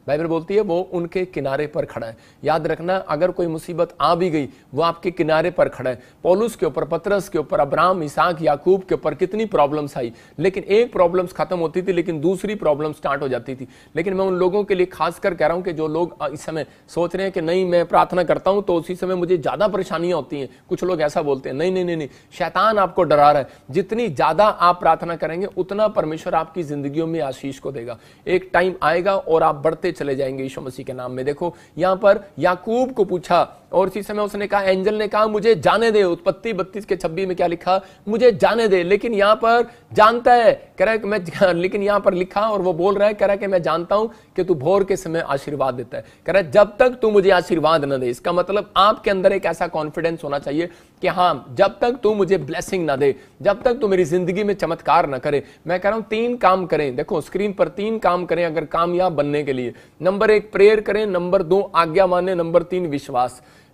Bible बोलती है वो उनके किनारे पर खड़ा है। याद रखना, अगर कोई मुसीबत आ भी गई वो आपके किनारे पर खड़ा है। पौलुस के ऊपर, पतरस के ऊपर, अब्राहम, इसहाक, याकूब के ऊपर कितनी प्रॉब्लम्स आई, लेकिन एक प्रॉब्लम्स खत्म होती थी लेकिन दूसरी प्रॉब्लम स्टार्ट हो जाती थी। लेकिन मैं उन लोगों के लिए खासकर कह रहा हूं कि जो लोग इस समय सोच रहे हैं कि नहीं मैं प्रार्थना करता हूं तो उसी समय मुझे ज्यादा परेशानियां होती हैं। कुछ लोग ऐसा बोलते हैं, नहीं नहीं नहीं नहीं, शैतान आपको डरा रहा है। जितनी ज्यादा आप प्रार्थना करेंगे उतना परमेश्वर आपकी जिंदगियों में आशीष को देगा। एक टाइम आएगा और आप बढ़ते चले जाएंगे यीशु मसीह के नाम में। देखो यहां पर याकूब को पूछा और इसी समय उसने कहा, एंजल ने कहा मुझे जाने दे। उत्पत्ति 32:26 में क्या लिखा, मुझे जाने दे। लेकिन यहां पर जानता है, कह रहा है कि मैं, लेकिन यहां पर लिखा और वो बोल रहा है, कह रहा है कि मैं जानता हूं कि तू भोर के समय आशीर्वाद देता है। कह रहा है जब तक तू मुझे आशीर्वाद न दे। इसका मतलब आपके अंदर एक ऐसा कॉन्फिडेंस होना चाहिए कि हां, जब तक तू मुझे ब्लेसिंग ना दे, जब तक तू मेरी जिंदगी में चमत्कार ना करे। मैं कह रहा हूं 3 काम करें, देखो स्क्रीन पर 3 काम करें अगर कामयाब बनने के लिए। नंबर 1 प्रेयर करें, नंबर 2 आज्ञा माने, नंबर 3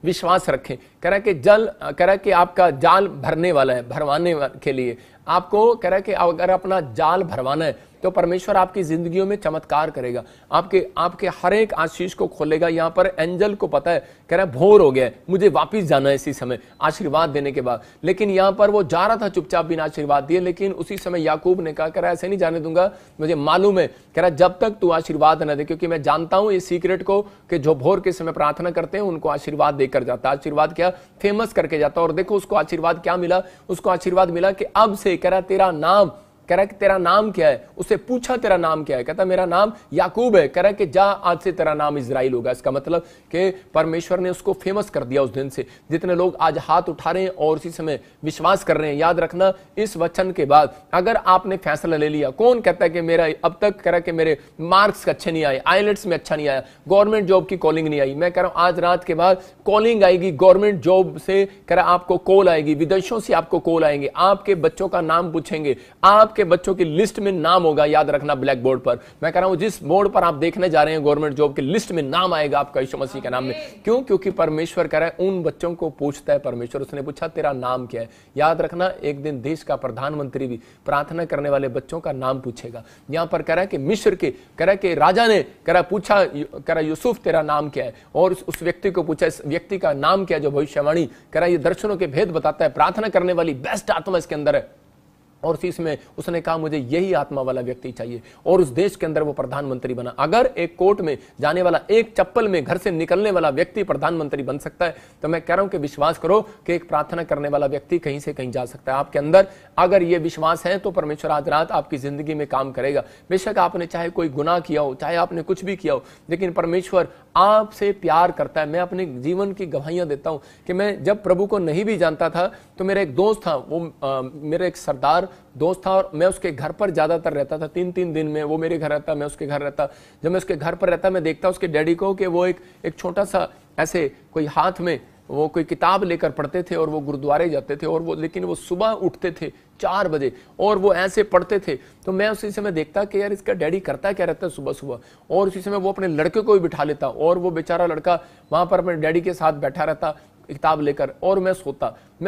विश्वास रखें। कह रहा है कि कह रहा है कि आपका जाल भरने वाला है, भरवाने के लिए आपको कह रहा है कि अगर अपना जाल भरवाना है तो परमेश्वर आपकी जिंदगियों में चमत्कार करेगा, आपके हर एक आशीष को खोलेगा। यहां पर एंजल को पता है, कह रहा है भोर हो गया है, मुझे वापस जाना है इसी समय आशीर्वाद देने के बाद। लेकिन यहां पर वो जा रहा था चुपचाप बिना आशीर्वाद दिए, लेकिन उसी समय याकूब ने कहा, कह रहा है ऐसे नहीं जाने दूंगा, मुझे मालूम है, कह रहा है जब तक तू आशीर्वाद न दे, क्योंकि मैं जानता हूं इस सीक्रेट को कि जो भोर के समय प्रार्थना करते हैं उनको आशीर्वाद देकर जाता। आशीर्वाद क्या, फेमस करके जाता। और देखो उसको आशीर्वाद क्या मिला, उसको आशीर्वाद मिला कि अब से, कह रहा तेरा नाम, कह रहा है कि तेरा नाम क्या है। उससे पूछा तेरा नाम क्या है, कहता मेरा नाम याकूब है। कह रहा है कि जा आज से तेरा नाम इजराइल होगा। इसका मतलब कि परमेश्वर ने उसको फेमस कर दिया उस दिन से। जितने लोग आज हाथ उठा रहे हैं और उसी समय विश्वास कर रहे हैं, याद रखना इस वचन के बाद अगर आपने फैसला ले लिया, कौन कहता है कि मेरा अब तक कह रहा है कि मेरे मार्क्स अच्छे नहीं आए, आईलेट्स में अच्छा नहीं आया, गवर्नमेंट जॉब की कॉलिंग नहीं आई। मैं कह रहा हूं आज रात के बाद कॉलिंग आएगी, गवर्नमेंट जॉब से कह रहा आपको कॉल आएगी, विदेशों से आपको कॉल आएंगे, आपके बच्चों का नाम पूछेंगे, आपके बच्चों की लिस्ट में नाम होगा। याद रखना ब्लैक बोर्ड पर, मैं कह रहा हूं जिस बोर्ड पर आप देखने जा रहे हैं गवर्नमेंट जॉब की लिस्ट में नाम आएगा आपका यीशु मसीह के नाम में। क्यों? क्योंकि परमेश्वर कह रहा है उन बच्चों को पूछता है परमेश्वर। उसने पूछा तेरा नाम क्या है। याद रखना एक दिन देश का प्रधानमंत्री भी प्रार्थना करने वाले बच्चों का नाम पूछेगा। यहां पर कह रहा है कि मिस्र के, कह रहा है कि राजा ने कह रहा पूछा, कह रहा यूसुफ तेरा नाम क्या है, और उस व्यक्ति को पूछा इस व्यक्ति का नाम क्या है जो भविष्यवाणी कह रहा है, ये दर्शनों के भेद बताता है, प्रार्थना करने वाली बेस्ट आत्मा इसके अंदर है। और इसमें उसने कहा मुझे यही आत्मा वाला व्यक्ति चाहिए, और उस देश के अंदर वो प्रधानमंत्री बना। अगर एक कोर्ट में जाने वाला, एक चप्पल में घर से निकलने वाला व्यक्ति प्रधानमंत्री बन सकता है, तो मैं कह रहा हूं कि विश्वास करो कि एक प्रार्थना करने वाला व्यक्ति कहीं से कहीं जा सकता है। आपके अंदर अगर ये विश्वास है तो परमेश्वर आज रात आपकी जिंदगी में काम करेगा। बेशक आपने चाहे कोई गुनाह किया हो, चाहे आपने कुछ भी किया हो, लेकिन परमेश्वर आपसे प्यार करता है। मैं अपने जीवन की गवाहियां देता हूं कि मैं जब प्रभु को नहीं भी जानता था तो मेरा एक दोस्त था, वो मेरा एक सरदार दोस्त था, और मैं उसके घर पर ज्यादातर रहता था। 3-3 दिन में वो मेरे घर रहता, मैं उसके घर रहता। जब मैं उसके घर पर रहता मैं देखता उसके डैडी को कि वो एक छोटा सा ऐसे कोई हाथ में वो कोई किताब लेकर पढ़ते थे और वो गुरुद्वारे जाते थे, और वो लेकिन वो सुबह उठते थे 4 बजे और वो ऐसे पढ़ते थे। तो मैं उसी समय देखता कि यार इसका डैडी करता क्या रहता है सुबह सुबह, और उसी समय वो अपने लड़के को भी बिठा लेता और वो बेचारा लड़का वहां पर अपने डैडी के साथ बैठा रहता किताब लेकर, और मैं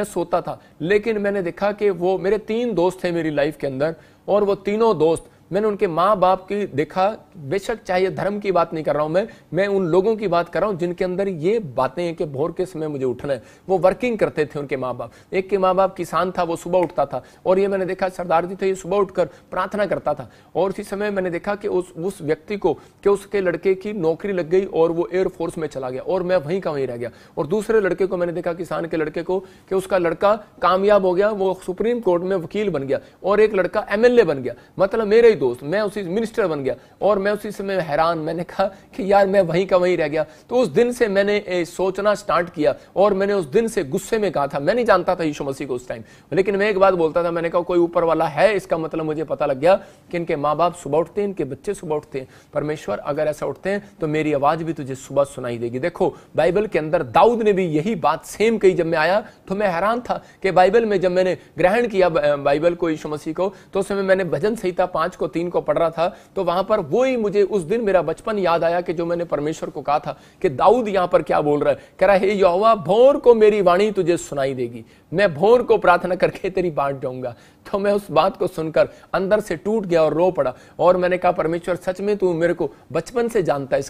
सोता था। लेकिन मैंने देखा कि वो मेरे 3 दोस्त थे मेरी लाइफ के अंदर, और वो तीनों दोस्त मैंने उनके माँ बाप की देखा। बेशक चाहे धर्म की बात नहीं कर रहा हूं मैं उन लोगों की बात कर रहा हूं जिनके अंदर ये बातें हैं कि भोर के समय मुझे उठना है। वो वर्किंग करते थे उनके माँ बाप। एक के माँ बाप किसान था, वो सुबह उठता था, और ये मैंने देखा सरदार जी थे, ये सुबह उठकर प्रार्थना करता था। और उसी समय मैंने देखा कि उस व्यक्ति को कि उसके लड़के की नौकरी लग गई और वो एयरफोर्स में चला गया, और मैं वहीं का वहीं रह गया। और दूसरे लड़के को मैंने देखा, किसान के लड़के को, कि उसका लड़का कामयाब हो गया, वो सुप्रीम कोर्ट में वकील बन गया, और एक लड़का MLA बन गया। मतलब मेरे ही दोस्त, मैं उसी मिनिस्टर बन गया। और मैं उसी समय हैरान, मैंने कहा कि यार मैं वहीं का वहीं रह गया। तो उस दिन से मैंने सोचना स्टार्ट किया, और मैंने उस दिन से गुस्से में कहा था, मैं नहीं जानता था यीशु मसीह को उस टाइम, लेकिन मैं एक बात बोलता था, मैंने कहा कोई ऊपर वाला है। इसका मतलब मुझे पता लग गया कि इनके माँ बाप सुबह उठते हैं, इनके बच्चे सुबह उठते हैं। परमेश्वर अगर ऐसा उठते हैं तो मेरी आवाज भी तुझे सुबह सुनाई देगी। देखो बाइबल के अंदर दाऊद ने भी यही बात सेम कही। जब मैं आया तो मैं हैरान था कि बाइबल में जब मैंने ग्रहण किया बाइबल को, यीशु मसीह को, तो उस समय मैंने भजन संहिता 5 को 3 को पढ़ रहा था तो वहां पर वही मुझे उस दिन मेरा बचपन याद आया कि जो मैंने परमेश्वर को कहा था कि दाऊद यहां पर क्या बोल रहा है, कह रहा है हे यहोवा भोर को मेरी वाणी तुझे सुनाई देगी, मैं भोर को प्रार्थना करके तेरी बाट जाऊंगा। तो मैं उस बात को सुनकर अंदर से टूट गया और रो पड़ा और मैंने कहा परमेश्वर सच में तू मेरे को बचपन से जानता है।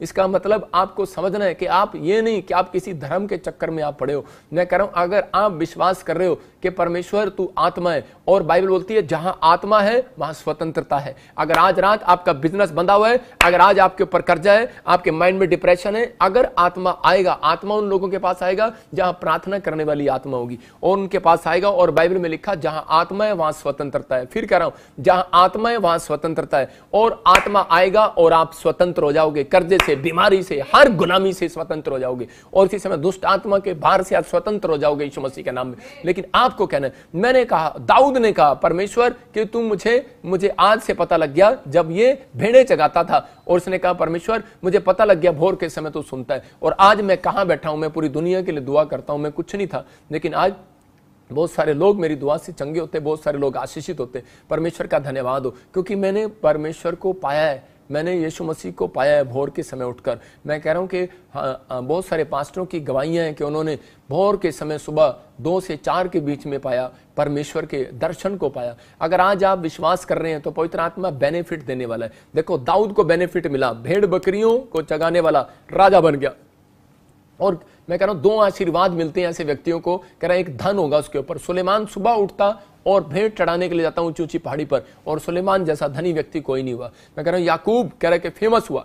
इसका मतलब आपको समझना है कि आप ये नहीं कि आप किसी धर्म के चक्कर में आप पड़े हो। मैं कह रहा हूं अगर आप विश्वास कर रहे हो कि परमेश्वर तू आत्मा है और बाइबल बोलती है जहां आत्मा है वहां स्वतंत्रता है। अगर आज रात आपका बिजनेस बंधा हुआ है, अगर आज आपके ऊपर कर्जा है, आपके माइंड में डिप्रेशन है, अगर आत्मा आएगा, आत्मा उन लोगों के पास आएगा जहां प्रार्थना करने वाली आत्मा होगी और उनके पास आएगा। और बाइबल में लिखा जहां आत्मा है वहां स्वतंत्रता है। फिर कह रहा हूं जहां आत्मा है वहां स्वतंत्रता है और आत्मा आएगा और आप स्वतंत्र हो जाओगे, कर्जे से, बीमारी से, हर गुलामी से स्वतंत्र हो जाओगे और इसी समय दुष्ट आत्मा के भार से आप स्वतंत्र हो जाओगे यीशु मसीह के नाम में। लेकिन आपको कहना है, मैंने कहा, दाऊद ने कहा परमेश्वर कि तू मुझे आज से पता लग गया जब ये भेड़े चगाता था और उसने कहा परमेश्वर मुझे पता लग गया भोर के समय तू सुनता है। और आज मैं कहां बैठा हूं, मैं पूरी दुनिया के लिए दुआ करता हूं। मैं कुछ नहीं था लेकिन आज बहुत सारे लोग मेरी दुआ से चंगे होते, बहुत सारे लोग आशीषित होते। परमेश्वर का धन्यवाद हो क्योंकि मैंने परमेश्वर को पाया है, मैंने यीशु मसीह को पाया है भोर के समय उठकर। मैं कह रहा हूं कि बहुत सारे पास्टरों की गवाहियां हैं कि उन्होंने भोर के समय सुबह 2 से 4 के बीच में पाया, परमेश्वर के दर्शन को पाया। अगर आज आप विश्वास कर रहे हैं तो पवित्र आत्मा बेनिफिट देने वाला है। देखो दाऊद को बेनिफिट मिला, भेड़ बकरियों को चगाने वाला राजा बन गया। और मैं कह रहा हूं 2 आशीर्वाद मिलते हैं ऐसे व्यक्तियों को। कह रहा है एक धन होगा उसके ऊपर। सुलेमान सुबह उठता और भेंट चढ़ाने के लिए जाता ऊंची ऊंची पहाड़ी पर और सुलेमान जैसा धनी व्यक्ति कोई नहीं हुआ। मैं कह रहा हूं याकूब कह रहा है कि फेमस हुआ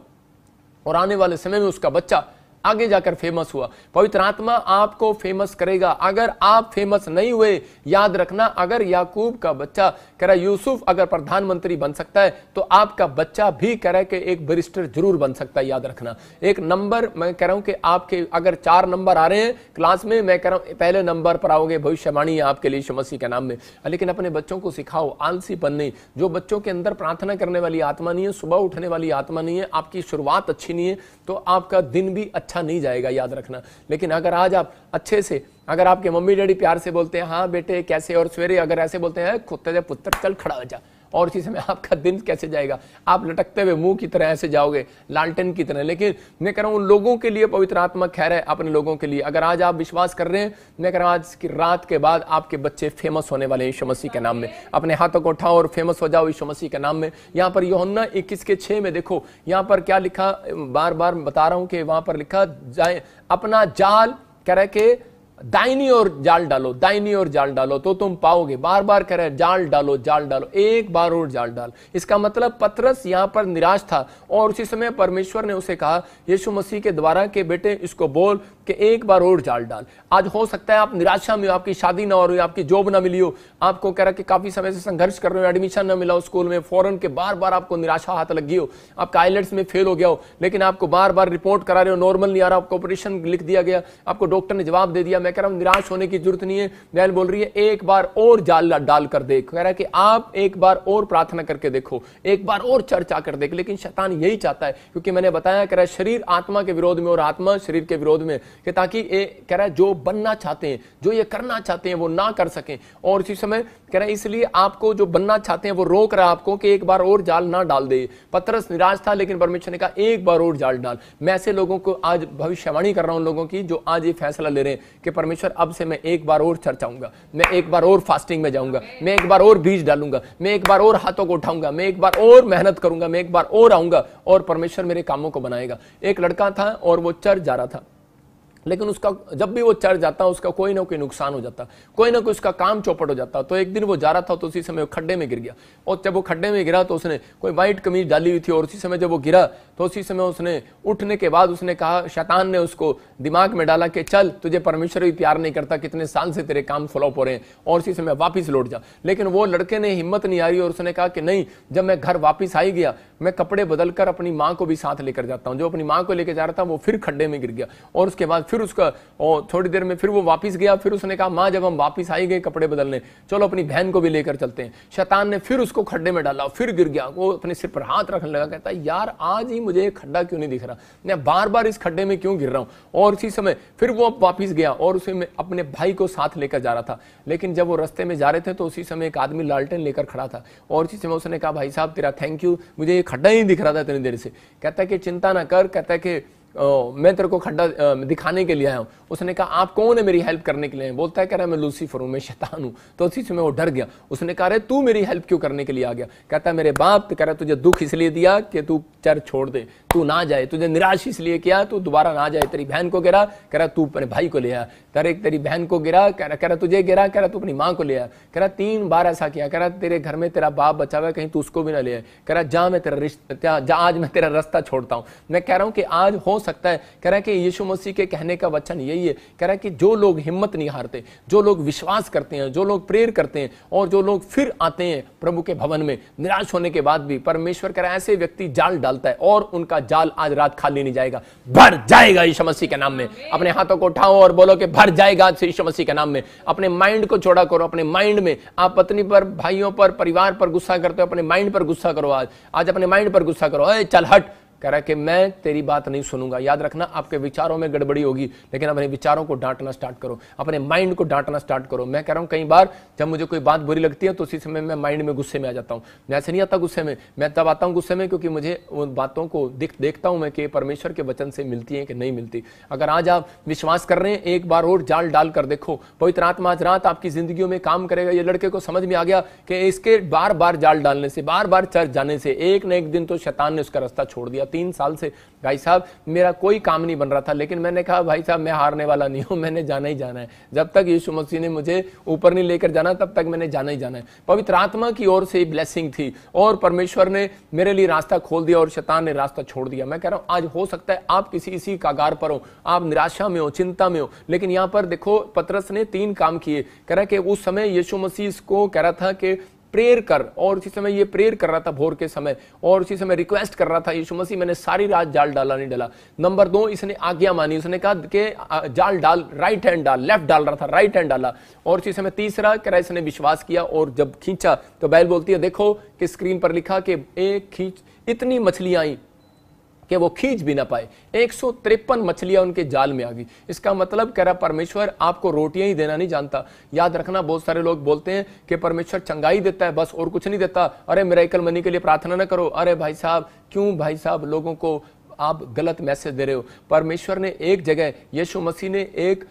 और आने वाले समय में उसका बच्चा आगे जाकर फेमस हुआ। पवित्र आत्मा आपको फेमस करेगा। अगर आप फेमस नहीं हुए, याद रखना, अगर याकूब का बच्चा कह रहा है यूसुफ अगर प्रधानमंत्री बन सकता है तो आपका बच्चा भी कह रहा है कि एक बैरिस्टर जरूर बन सकता है। याद रखना, एक नंबर, मैं कह रहा हूं कि आपके अगर 4 नंबर आ रहे हैं क्लास में, मैं कह रहा हूं पहले नंबर पर आओगे। भविष्यवाणी है आपके लिए यीशु मसीह के नाम में। लेकिन अपने बच्चों को सिखाओ आलसीपन नहीं। जो बच्चों के अंदर प्रार्थना करने वाली आत्मा नहीं है, सुबह उठने वाली आत्मा नहीं है, आपकी शुरुआत अच्छी नहीं है तो आपका दिन भी अच्छा नहीं जाएगा। याद रखना। लेकिन अगर आज आप अच्छे से, अगर आपके मम्मी डैडी प्यार से बोलते हैं हाँ बेटे कैसे, और सवेरे अगर ऐसे बोलते हैं कुत्ते पुत्र चल खड़ा हो जा, और इसी समय आपका दिन कैसे जाएगा, आप लटकते हुए मुंह की तरह ऐसे जाओगे, लालटेन की तरह। लेकिन मैं कह रहा हूं उन लोगों के लिए पवित्र आत्मा खैर है, अपने लोगों के लिए। अगर आज आप विश्वास कर रहे हैं, मैं कह रहा हूं आज की रात के बाद आपके बच्चे फेमस होने वाले हैं यीशु मसीह के नाम में। अपने हाथों को उठाओ और फेमस हो जाओ यीशु मसीह के नाम में। यहाँ पर यूहन्ना 21:6 में देखो, यहाँ पर क्या लिखा, बार बार बता रहा हूं कि वहां पर लिखा जाए अपना जाल कह रहे कि दाहिनी ओर जाल डालो, दाहिनी ओर जाल डालो तो तुम पाओगे। बार बार कह रहे हैं जाल डालो, जाल डालो, एक बार और जाल डाल। इसका मतलब पतरस यहां पर निराश था और उसी समय परमेश्वर ने उसे कहा यीशु मसीह के द्वारा कि बेटे इसको बोल कि एक बार और जाल डाल। आज हो सकता है आप निराशा में हो, आपकी शादी ना हो रही, आपकी जॉब ना मिली हो, आपको कह रहा कि काफी समय से संघर्ष कर रहे हो, एडमिशन ना मिला हो स्कूल में, फॉरेन के बार बार आपको निराशा हाथ लगी हो, आपका आइलेट्स में फेल हो गया हो, लेकिन आपको बार बार रिपोर्ट करा रहे हो नॉर्मल नहीं आ रहा, आपको ऑपरेशन लिख दिया गया, आपको डॉक्टर ने जवाब दे दिया। मैं कह रहा हूं निराश होने की जरूरत नहीं है। बैल बोल रही है एक बार और जाल डाल कर देख। कह रहा है कि आप एक बार और प्रार्थना करके देखो, एक बार और चर्च आकर देख। लेकिन शैतान यही चाहता है, क्योंकि मैंने बताया कह रहा है शरीर आत्मा के विरोध में और आत्मा शरीर के विरोध में, कि ताकि कह रहा है जो बनना चाहते हैं, जो ये करना चाहते हैं वो ना कर सकें। और इसी समय कह रहा है इसलिए आपको जो बनना चाहते हैं वो रोक रहा है आपको कि एक बार और जाल ना डाल दे। पतरस निराश था लेकिन परमेश्वर ने कहा एक बार और जाल डाल। मैं ऐसे लोगों को आज भविष्यवाणी कर रहा हूं, उन लोगों की जो आज ये फैसला ले रहे हैं कि परमेश्वर अब से मैं एक बार और चर्च आऊंगा, मैं एक बार और फास्टिंग में जाऊंगा, मैं एक बार और बीज डालूंगा, मैं एक बार और हाथों को उठाऊंगा, मैं एक बार और मेहनत करूंगा, मैं एक बार और आऊंगा और परमेश्वर मेरे कामों को बनाएगा। एक लड़का था और वो चर्च जा रहा था, लेकिन उसका जब भी वो चढ़ जाता उसका कोई ना कोई नुकसान हो जाता, कोई ना कोई उसका काम चौपट हो जाता। तो एक दिन वो जा रहा था तो उसी समय वो खड्डे में गिर गया, और जब वो खड्डे में गिरा तो उसने कोई वाइट कमीज डाली हुई थी, और उसी समय जब वो गिरा तो उसी समय उसने उठने के बाद उसने कहा, शैतान ने उसको दिमाग में डाला कि चल तुझे परमेश्वर भी प्यार नहीं करता, कितने साल से तेरे काम फ्लॉप हो रहे हैं, और उसी समय वापिस लौट जा। लेकिन वो लड़के ने हिम्मत नहीं आ रही और उसने कहा कि नहीं, जब मैं घर वापिस आई गया मैं कपड़े बदलकर अपनी माँ को भी साथ लेकर जाता हूँ। जो अपनी माँ को लेकर जा रहा था वो फिर खड्डे में गिर गया, और उसके बाद फिर उसका और थोड़ी देर में फिर वो वापस गया। फिर उसने कहा माँ जब हम वापस आई गए कपड़े बदलने, चलो अपनी बहन को भी लेकर चलते हैं। शैतान ने फिर उसको खड्डे में डाला, फिर गिर गया। वो अपने सिर पर हाथ रखने लगा, कहता है यार आज ही मुझे खड्डा क्यों नहीं दिख रहा, मैं बार बार इस खड्डे में क्यों गिर रहा हूँ। और इसी समय फिर वो वापस गया और उसे अपने भाई को साथ लेकर जा रहा था। लेकिन जब वो रास्ते में जा रहे थे तो उसी समय एक आदमी लालटेन लेकर खड़ा था और इसी समय उसने कहा भाई साहब तेरा थैंक यू, मुझे ये खड्डा ही दिख रहा था इतनी देर से। कहता है कि चिंता ना कर, कहता है कि मैं तेरे को खड्डा दिखाने के लिए आया हूं। उसने कहा आप कौन है मेरी हेल्प करने के लिए? बोलता है कह रहा मैं लूसीफर हूं, मैं शैतान हूं। तो उसी समय वो डर गया। उसने कहा अरे तू मेरी हेल्प क्यों करने के लिए आ गया? कहता है मेरे बाप तो कह रहा तुझे दुख इसलिए दिया कि तू चर्च छोड़ दे, तू ना जाए, तुझे निराश इसलिए किया तू दोबारा ना जाए। तेरी बहन को गिरा, कह रहा तू अपने भाई को ले आया। तेरी बहन को गिरा, कह रहा तुझे गिरा, कह रहा तू अपनी माँ को ले आया। कह रहा 3 बार ऐसा किया। कह रहा तेरे घर में तेरा बाप बचा हुआ है, कहीं तू उसको भी ना ले आए। कह रहा जा मैं तेरा रिश्ता, जा आज मैं तेरा रास्ता छोड़ता हूं। मैं कह रहा हूं कि आज हो सकता है, कह रहा है कि यीशु मसीह के कहने का वचन यही है, कह रहा है कि जो लोग हिम्मत नहीं हारते, जो लोग विश्वास करते हैं, जो लोग प्रेयर करते हैं और जो लोग फिर आते हैं प्रभु के भवन में निराश होने के बाद भी, परमेश्वर कह रहा है ऐसे व्यक्ति जाल डालता है और उनका जाल आज रात खाली नहीं जाएगा, भर जाएगा यीशु मसीह के नाम में। अपने हाथों को उठाओ और बोलो कि भर जाएगा आज यीशु मसीह के नाम में। अपने माइंड को चौड़ा करो। अपने माइंड में आप पत्नी पर, भाइयों पर, परिवार पर गुस्सा करते हो, अपने माइंड पर गुस्सा करो। आज अपने माइंड पर गुस्सा करो। ए चल हट, कह रहा है कि मैं तेरी बात नहीं सुनूंगा। याद रखना आपके विचारों में गड़बड़ी होगी, लेकिन अपने विचारों को डांटना स्टार्ट करो, अपने माइंड को डांटना स्टार्ट करो। मैं कह रहा हूं कई बार जब मुझे कोई बात बुरी लगती है तो उसी समय मैं माइंड में गुस्से में आ जाता हूं। मैं ऐसे नहीं आता गुस्से में, मैं तब आता हूं गुस्से में क्योंकि मुझे उन बातों को देखता हूं मैं कि परमेश्वर के वचन से मिलती है कि नहीं मिलती। अगर आज आप विश्वास कर रहे हैं, एक बार और जाल डाल कर देखो, पवित्र आत्मा आज रात आपकी जिंदगियों में काम करेगा। ये लड़के को समझ में आ गया कि इसके बार बार जाल डालने से, बार बार चर्च जाने से एक न एक दिन तो शैतान ने उसका रास्ता छोड़ दिया। 3 साल से भाई साहब मेरा कोई काम नहीं बन रहा था, लेकिन मैंने कहा भाई साहब मैं हारने वाला नहीं हूं, मैंने जाना ही जाना है। जब तक यीशु मसीह ने मुझे ऊपर नहीं लेकर जाना तब तक मैंने जाना ही जाना है। पवित्र आत्मा की ओर से ब्लेसिंग थी और परमेश्वर ने मेरे लिए रास्ता खोल दिया और शैतान ने रास्ता छोड़ दिया। मैं कह रहा हूं आज हो सकता है आप किसी इसी कागार पर हो, आप निराशा में हो, चिंता में हो, लेकिन यहां पर देखो पतरस ने 3 काम किए। कह रहा कि उस समय यीशु मसीह को कह रहा था कि प्रेयर कर, और उसी समय ये प्रेयर कर रहा था भोर के समय, और उसी समय रिक्वेस्ट कर रहा था यीशु मसीह मैंने सारी रात जाल डाला नहीं डाला। नंबर 2 इसने आज्ञा मानी, उसने कहा कि जाल डाल, राइट हैंड डाल, लेफ्ट डाल रहा था राइट हैंड डाला। और उसी समय तीसरा कह रहा इसने विश्वास किया और जब खींचा तो बाइबल बोलती है देखो कि स्क्रीन पर लिखा कि एक खींच इतनी मछलियां आई कि वो खींच भी ना पाए। 153 मछलियां उनके जाल में आ गई। इसका मतलब कह रहा परमेश्वर आपको रोटियां ही देना नहीं जानता। याद रखना बहुत सारे लोग बोलते हैं कि परमेश्वर चंगाई देता है बस और कुछ नहीं देता। अरे मिरेकल मनी के लिए प्रार्थना ना करो। अरे भाई साहब क्यों भाई साहब लोगों को आप गलत मैसेज दे रहे हो। परमेश्वर ने एक जगह, यीशु मसीह ने एक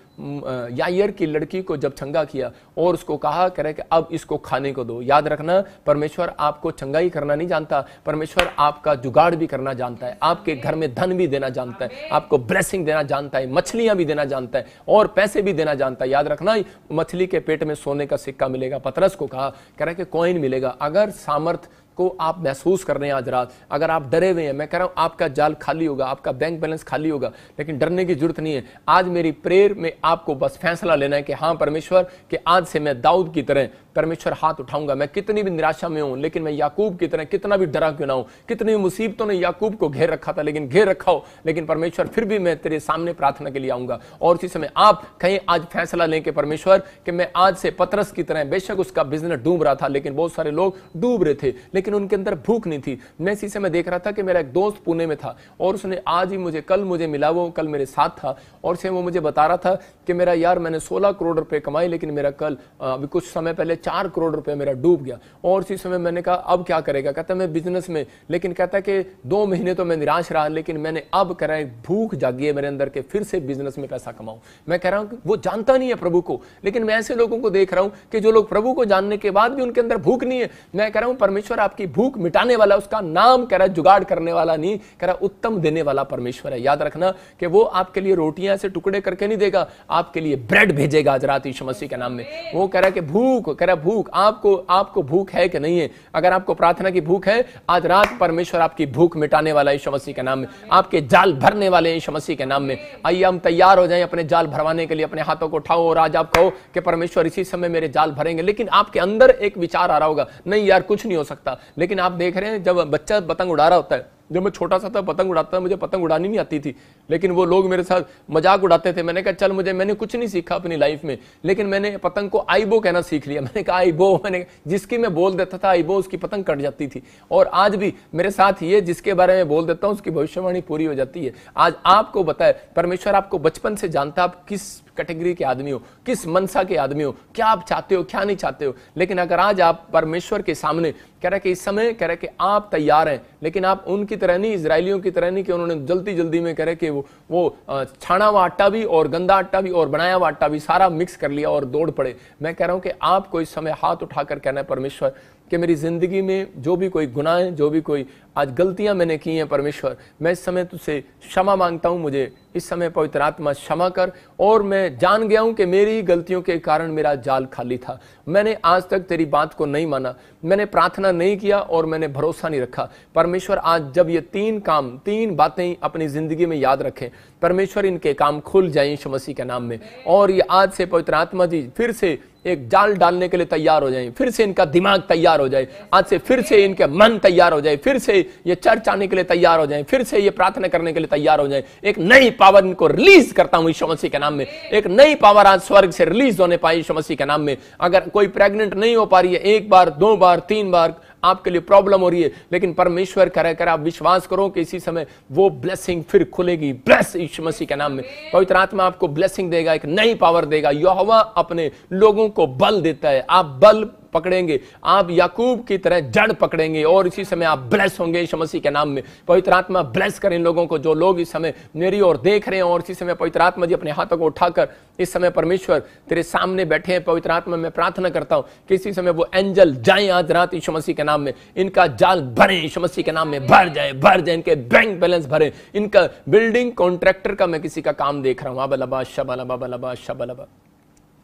यायर की लड़की को जब चंगा किया और उसको कहा करे कि अब इसको खाने को दो। याद रखना परमेश्वर आपको चंगाई करना नहीं जानता, परमेश्वर आपका जुगाड़ भी करना जानता है, आपके घर में धन भी देना जानता है, आपको ब्लेसिंग देना जानता है, मछलियां भी देना जानता है और पैसे भी देना जानता है। याद रखना मछली के पेट में सोने का सिक्का मिलेगा। पतरस को कहा कह रहा कि कॉइन मिलेगा। अगर सामर्थ को आप महसूस कर रहे हैं आज रात, अगर आप डरे हुए हैं, मैं कह रहा हूं आपका जाल खाली होगा, आपका बैंक बैलेंस खाली होगा, लेकिन डरने की जरूरत नहीं है। आज मेरी प्रेयर में आपको बस फैसला लेना है कि हाँ परमेश्वर कि आज से मैं दाऊद की तरह परमेश्वर हाथ उठाऊंगा। मैं कितनी भी निराशा में हूं लेकिन मैं याकूब की तरह कितना भी डरा क्यों ना हूं, कितनी मुसीबतों ने याकूब को घेर रखा था लेकिन घेर रखा हो, लेकिन परमेश्वर फिर भी मैं तेरे सामने प्रार्थना के लिए आऊंगा। और इसी समय आप कहीं आज फैसला लें कि परमेश्वर कि मैं आज से पतरस की तरह, बेशक उसका बिजनेस डूब रहा था लेकिन बहुत सारे लोग डूब रहे थे लेकिन उनके अंदर भूख नहीं थी। मैं इसी समय देख रहा था कि मेरा एक दोस्त पुणे में था और उसने आज ही कल मुझे मिला, वो कल मेरे साथ था और से वो मुझे बता रहा था कि मेरा यार मैंने 16 करोड़ रुपए कमाए लेकिन मेरा कल अभी कुछ समय पहले 4 करोड़ रुपए मेरा डूब गया। और इसी समय मैंने कहा अब क्या करेगा? कहता मैं बिजनेस में, लेकिन कहता है कि 2 महीने तो मैं निराश रहा लेकिन मैंने अब कह रहा है भूख जागी है मेरे अंदर के फिर से बिजनेस में पैसा कमाऊं। मैं कह रहा हूं कि वो जानता नहीं है प्रभु को, लेकिन मैं ऐसे लोगों को देख रहा हूं कि जो लोग प्रभु को जानने के बाद भी उनके अंदर भूख नहीं है। मैं कह रहा हूं परमेश्वर आपकी भूख मिटाने वाला, उसका नाम कह रहा है जुगाड़ करने वाला नहीं, कह रहा उत्तम देने वाला परमेश्वर है। याद रखना कि वो आपके लिए रोटियां से टुकड़े करके नहीं देगा, आपके लिए ब्रेड भेजेगा आज रात यीशु मसीह के नाम में। वो कह रहा है कि भूख, कह रहा भूख आपको भूख है कि नहीं है? अगर आपको प्रार्थना की भूख है आज रात परमेश्वर आपकी भूख मिटाने वाला यीशु मसीह के नाम में, आपके जाल भरने वाले यीशु मसीह के नाम में। आइए हम तैयार हो जाएं अपने जाल भरवाने के लिए। अपने हाथों को उठाओ और आज आप कहो कि परमेश्वर इसी समय मेरे जाल भरेंगे। लेकिन आपके अंदर एक विचार आ रहा होगा नहीं यार कुछ नहीं हो सकता, लेकिन आप देख रहे हैं जब बच्चा पतंग उड़ा रहा होता है, जब मैं छोटा सा था पतंग उड़ाता था, मुझे पतंग उड़ानी नहीं आती थी, लेकिन वो लोग मेरे साथ मजाक उड़ाते थे। मैंने कहा चल मैंने कुछ नहीं सीखा अपनी लाइफ में, लेकिन मैंने पतंग को आईबो कहना सीख लिया। मैंने कहा आईबो, मैंने जिसकी मैं बोल देता था आईबो, उसकी पतंग कट जाती थी। और आज भी मेरे साथ ये जिसके बारे में बोल देता हूं उसकी भविष्यवाणी पूरी हो जाती है। आज आपको बताए परमेश्वर आपको बचपन से जानता, आप किस कैटेगरी के आदमी हो, किस मनसा के आदमी हो, क्या आप चाहते हो क्या नहीं चाहते हो। लेकिन अगर आज आप परमेश्वर के सामने कह रहे कि इस समय कह रहे कि आप तैयार हैं, लेकिन आप उनकी तरह नहीं, इजरायलियों की तरह नहीं कि उन्होंने जल्दी जल्दी में कह रहे कि वो छाना हुआ आटा भी और गंदा आटा भी और बनाया हुआ आटा भी सारा मिक्स कर लिया और दौड़ पड़े। मैं कह रहा हूं कि आपको इस समय हाथ उठाकर कहना है परमेश्वर कि मेरी जिंदगी में जो भी कोई गुनाह है, जो भी कोई आज गलतियां मैंने की हैं परमेश्वर, मैं इस समय तुझसे क्षमा मांगता हूं। मुझे इस समय पवित्र आत्मा क्षमा कर। और मैं जान गया हूं कि मेरी गलतियों के कारण मेरा जाल खाली था। मैंने आज तक तेरी बात को नहीं माना, मैंने प्रार्थना नहीं किया और मैंने भरोसा नहीं रखा। परमेश्वर आज जब ये तीन बातें अपनी जिंदगी में याद रखें, परमेश्वर इनके काम खुल जाए यीशु मसीह के नाम में। और ये आज से पवित्र आत्मा जी फिर से एक जाल डालने के लिए तैयार हो जाएं, फिर से इनका दिमाग तैयार हो जाए, आज से फिर से इनके मन तैयार हो जाए, फिर से ये चर्च आने के लिए तैयार हो जाएं, फिर से ये प्रार्थना करने के लिए तैयार हो जाएं। एक नई पावर इनको रिलीज करता हूं यीशु मसीह के नाम में। एक नई पावर आज स्वर्ग से रिलीज होने पाए यीशु मसीह के नाम में। अगर कोई प्रेग्नेंट नहीं हो पा रही है, 1 बार 2 बार 3 बार आपके लिए प्रॉब्लम हो रही है, लेकिन परमेश्वर कर आप विश्वास करो कि इसी समय वो ब्लेसिंग फिर खुलेगी। ब्लेस यीशु मसीह के नाम में। पवित्र आत्मा आपको ब्लेसिंग देगा, एक नई पावर देगा। यहोवा अपने लोगों को बल देता है, आप बल पकड़ेंगे, आप याकूब की तरह जड़ पकड़ेंगे और इसी समय आप ब्लेस होंगे यीशु मसीह के नाम में। पवित्र आत्मा ब्लेस करें इन लोगों को जो लोग इस समय मेरी ओर देख रहे हैं। और इसी समय पवित्र आत्मा जी अपने हाथों को उठाकर इस समय परमेश्वर तेरे सामने बैठे हैं। पवित्र आत्मा मैं प्रार्थना करता हूं कि इसी समय वो एंजल जाएं आज रात यीशु मसीह के नाम में, इनका जाल भरे यीशु मसीह के नाम में, भर जाए, इनके बैंक बैलेंस भरे। इनका बिल्डिंग कॉन्ट्रैक्टर का मैं किसी का काम देख रहा हूं, अबलबा शबलबा बलबा शबलबा,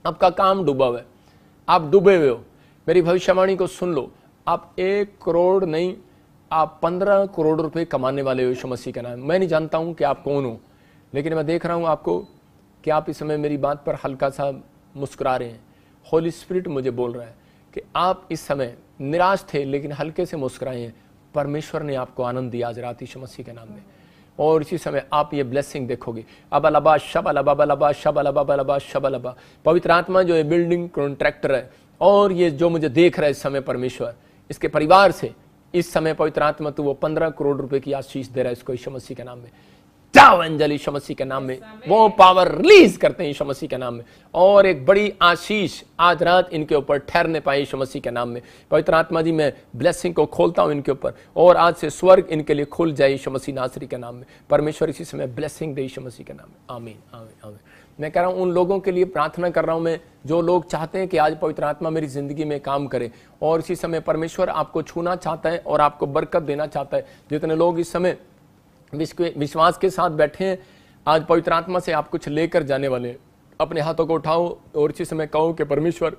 आपका काम डूबा हुआ है, आप डूबे हुए हो। मेरी भविष्यवाणी को सुन लो, आप 1 करोड़ नहीं, आप 15 करोड़ रुपए कमाने वाले हो यीशु मसीह के नाम। मैं नहीं जानता हूं कि आप कौन हो, लेकिन मैं देख रहा हूं आपको कि आप इस समय मेरी बात पर हल्का सा मुस्कुरा रहे हैं। होली स्पिरिट मुझे बोल रहा है कि आप इस समय निराश थे लेकिन हल्के से मुस्कुराए हैं। परमेश्वर ने आपको आनंद दिया आज रात यीशु मसीह के नाम में, और इसी समय आप ये ब्लेसिंग देखोगे। अबलबा शबलबा बलबा शबलबा बलबा शबलबा। पवित्र आत्मा जो है बिल्डिंग कॉन्ट्रैक्टर है, और ये जो मुझे देख रहा है इस समय परमेश्वर, इसके परिवार से इस समय पवित्र आत्मा तू वो 15 करोड़ रुपए की आशीष दे रहा है इसको यीशु मसीह के नाम में। जाओ एंजल यीशु मसीह के नाम में वो पावर रिलीज करते हैं यीशु मसीह के नाम में, और एक बड़ी आशीष आज रात इनके ऊपर ठहरने पाए यीशु मसीह के नाम में। पवित्र आत्मा जी मैं ब्लेसिंग को खोलता हूं इनके ऊपर, और आज से स्वर्ग इनके लिए खुल जाए यीशु मसीह नासरी के नाम में। परमेश्वर इसी समय ब्लेसिंग दे यीशु मसीह के नाम में। आमीन आमीन आमीन। मैं कह रहा हूं उन लोगों के लिए प्रार्थना कर रहा हूं मैं जो लोग चाहते हैं कि आज पवित्र आत्मा मेरी जिंदगी में काम करे, और इसी समय परमेश्वर आपको छूना चाहता है और आपको बरकत देना चाहता है। जितने लोग इस समय विश्वास के साथ बैठे हैं, आज पवित्र आत्मा से आप कुछ लेकर जाने वाले हैं। अपने हाथों को उठाओ और इसी समय कहो कि परमेश्वर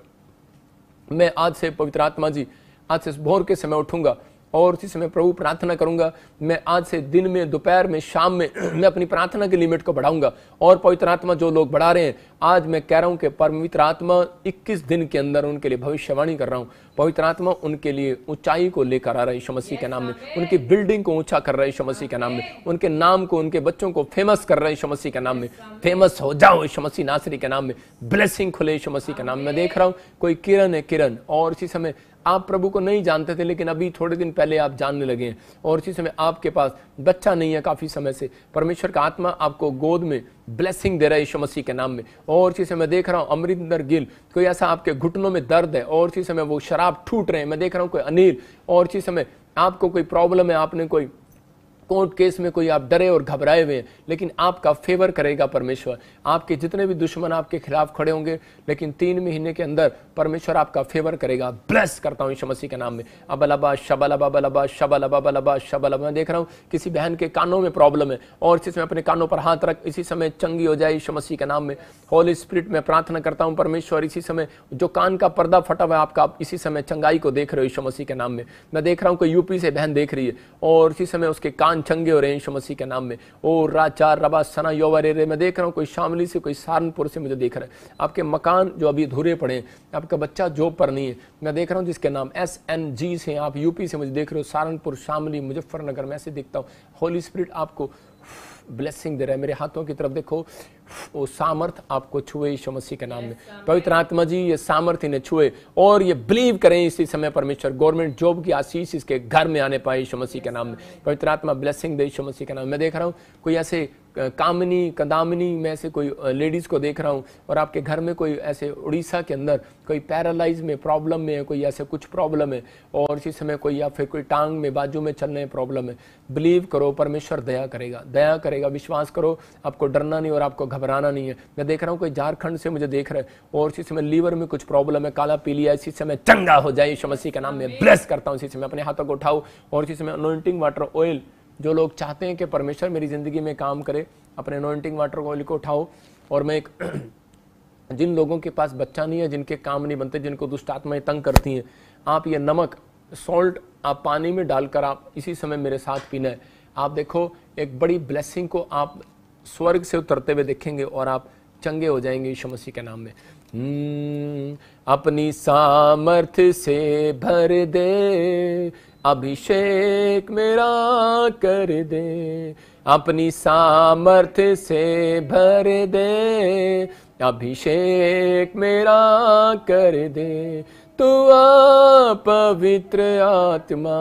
मैं आज से पवित्र आत्मा जी आज से भोर के समय उठूंगा और उसी समय प्रभु प्रार्थना करूंगा। मैं आज से दिन में, दोपहर में, शाम में मैं अपनी प्रार्थना की लिमिट को बढ़ाऊंगा। और पवित्र आत्मा जो लोग बढ़ा रहे हैं, आज मैं कह रहा हूं कि पवित्र आत्मा 21 दिन के अंदर उनके लिए भविष्यवाणी कर रहा हूं। पवित्र आत्मा उनके लिए ऊंचाई को लेकर आ रहा है यीशु मसीह के नाम में, उनकी बिल्डिंग को ऊंचा कर रहा है यीशु मसीह के नाम में, उनके नाम को, उनके बच्चों को फेमस कर रहा है यीशु मसीह के नाम में। फेमस हो जाओ यीशु मसीह नासरी के नाम में, ब्लेसिंग खुले यीशु मसीह के नाम में। मैं देख रहा हूं कोई किरण है, किरण, और इसी समय आप प्रभु को नहीं जानते थे लेकिन अभी थोड़े दिन पहले आप जानने लगे हैं, और इसी समय आपके पास बच्चा नहीं है काफी समय से। परमेश्वर का आत्मा आपको गोद में ब्लेसिंग दे रहा है यीशु मसीह के नाम में। और इसी समय देख रहा हूं अमरिंदर गिल, कोई ऐसा आपके घुटनों में दर्द है और इसी समय वो शराब ठूट रहे हैं। मैं देख रहा हूं कोई अनिल, और इसी समय आपको कोई प्रॉब्लम है, आपने कोई कोर्ट केस में कोई आप डरे और घबराए हुए हैं, लेकिन आपका फेवर करेगा परमेश्वर। आपके जितने भी दुश्मन आपके खिलाफ खड़े होंगे, लेकिन 3 महीने के अंदर परमेश्वर आपका फेवर करेगा। ब्लेस करता हूं यीशु मसीह के नाम में। अबलबा शबलबा बलबा शबलबा बलबा शबलबा। मैं देख रहा हूं किसी बहन के कानों में प्रॉब्लम है, और इसी समय अपने कानों पर हाथ रख, इसी समय चंगी हो जाए यीशु मसीह के नाम में। होली स्पिरिट में प्रार्थना करता हूं परमेश्वर, इसी समय जो कान का पर्दा फटा हुआ है आपका, आप इसी समय चंगाई को देख रहे हो यीशु मसीह के नाम में। मैं देख रहा हूं कोई यूपी से बहन देख रही है और इसी समय उसके कान मकान चंगे हो रहे हैं यीशु मसीह के नाम में। ओ राजा रबा सना योवरे, मैं देख रहा हूँ कोई शामली से, कोई सहारनपुर से मुझे देख रहा है, आपके मकान जो अभी अधूरे पड़े हैं, आपका बच्चा जॉब पर नहीं है, मैं देख रहा हूँ जिसके नाम SNG से, आप यूपी से मुझे देख रहे हो, सहारनपुर, शामली, मुजफ्फरनगर, मैं ऐसे देखता हूँ। होली स्पिरिट आपको ब्लेसिंग दे रहा है। मेरे हाथों की तरफ देखो, वो सामर्थ आपको छुए यीशु मसीह के नाम में। पवित्र आत्मा जी ये सामर्थ इन्हें छुए और ये बिलीव करें इसी समय परमेश्वर गवर्नमेंट जॉब की आशीष इसके घर में आने पाए यीशु मसीह के नाम में। पवित्र आत्मा ब्लेसिंग दे यीशु मसीह के नाम में। मैं देख रहा हूँ कोई ऐसे कामिनी कदामिनी में ऐसे कोई लेडीज को देख रहा हूँ, और आपके घर में कोई ऐसे उड़ीसा के अंदर कोई पैरालाइज में प्रॉब्लम में है, कोई ऐसे कुछ प्रॉब्लम है, और इसी समय कोई या फिर कोई टांग में बाजू में चलने में प्रॉब्लम है। बिलीव करो परमेश्वर दया करेगा, दया करेगा, विश्वास करो, आपको डरना नहीं और आपको घबराना नहीं है। मैं देख रहा हूँ कोई झारखंड से मुझे देख रहा है और इसी समय लीवर में कुछ प्रॉब्लम है, काला पीलिया, इसी समय चंगा हो जाए यीशु मसीह के नाम में। ब्लेस करता हूँ इसी समय, अपने हाथों को उठाओ और इसी समय अनॉइंटिंग वाटर ऑयल, जो लोग चाहते हैं कि परमेश्वर मेरी जिंदगी में काम करे, अपने अनॉइंटिंग वाटर ऑयल को उठाओ। और मैं एक जिन लोगों के पास बच्चा नहीं है, जिनके काम नहीं बनते, जिनको दुष्ट आत्माएं तंग करती हैं, आप ये नमक सॉल्ट आप पानी में डालकर आप इसी समय मेरे साथ पीना है। आप देखो एक बड़ी ब्लेसिंग को आप स्वर्ग से उतरते हुए देखेंगे और आप चंगे हो जाएंगे यीशु मसीह के नाम में। अपनी सामर्थ्य से भर दे, अभिषेक मेरा कर दे, अपनी सामर्थ्य से भर दे, अभिषेक मेरा कर दे। तू आ पवित्र आत्मा,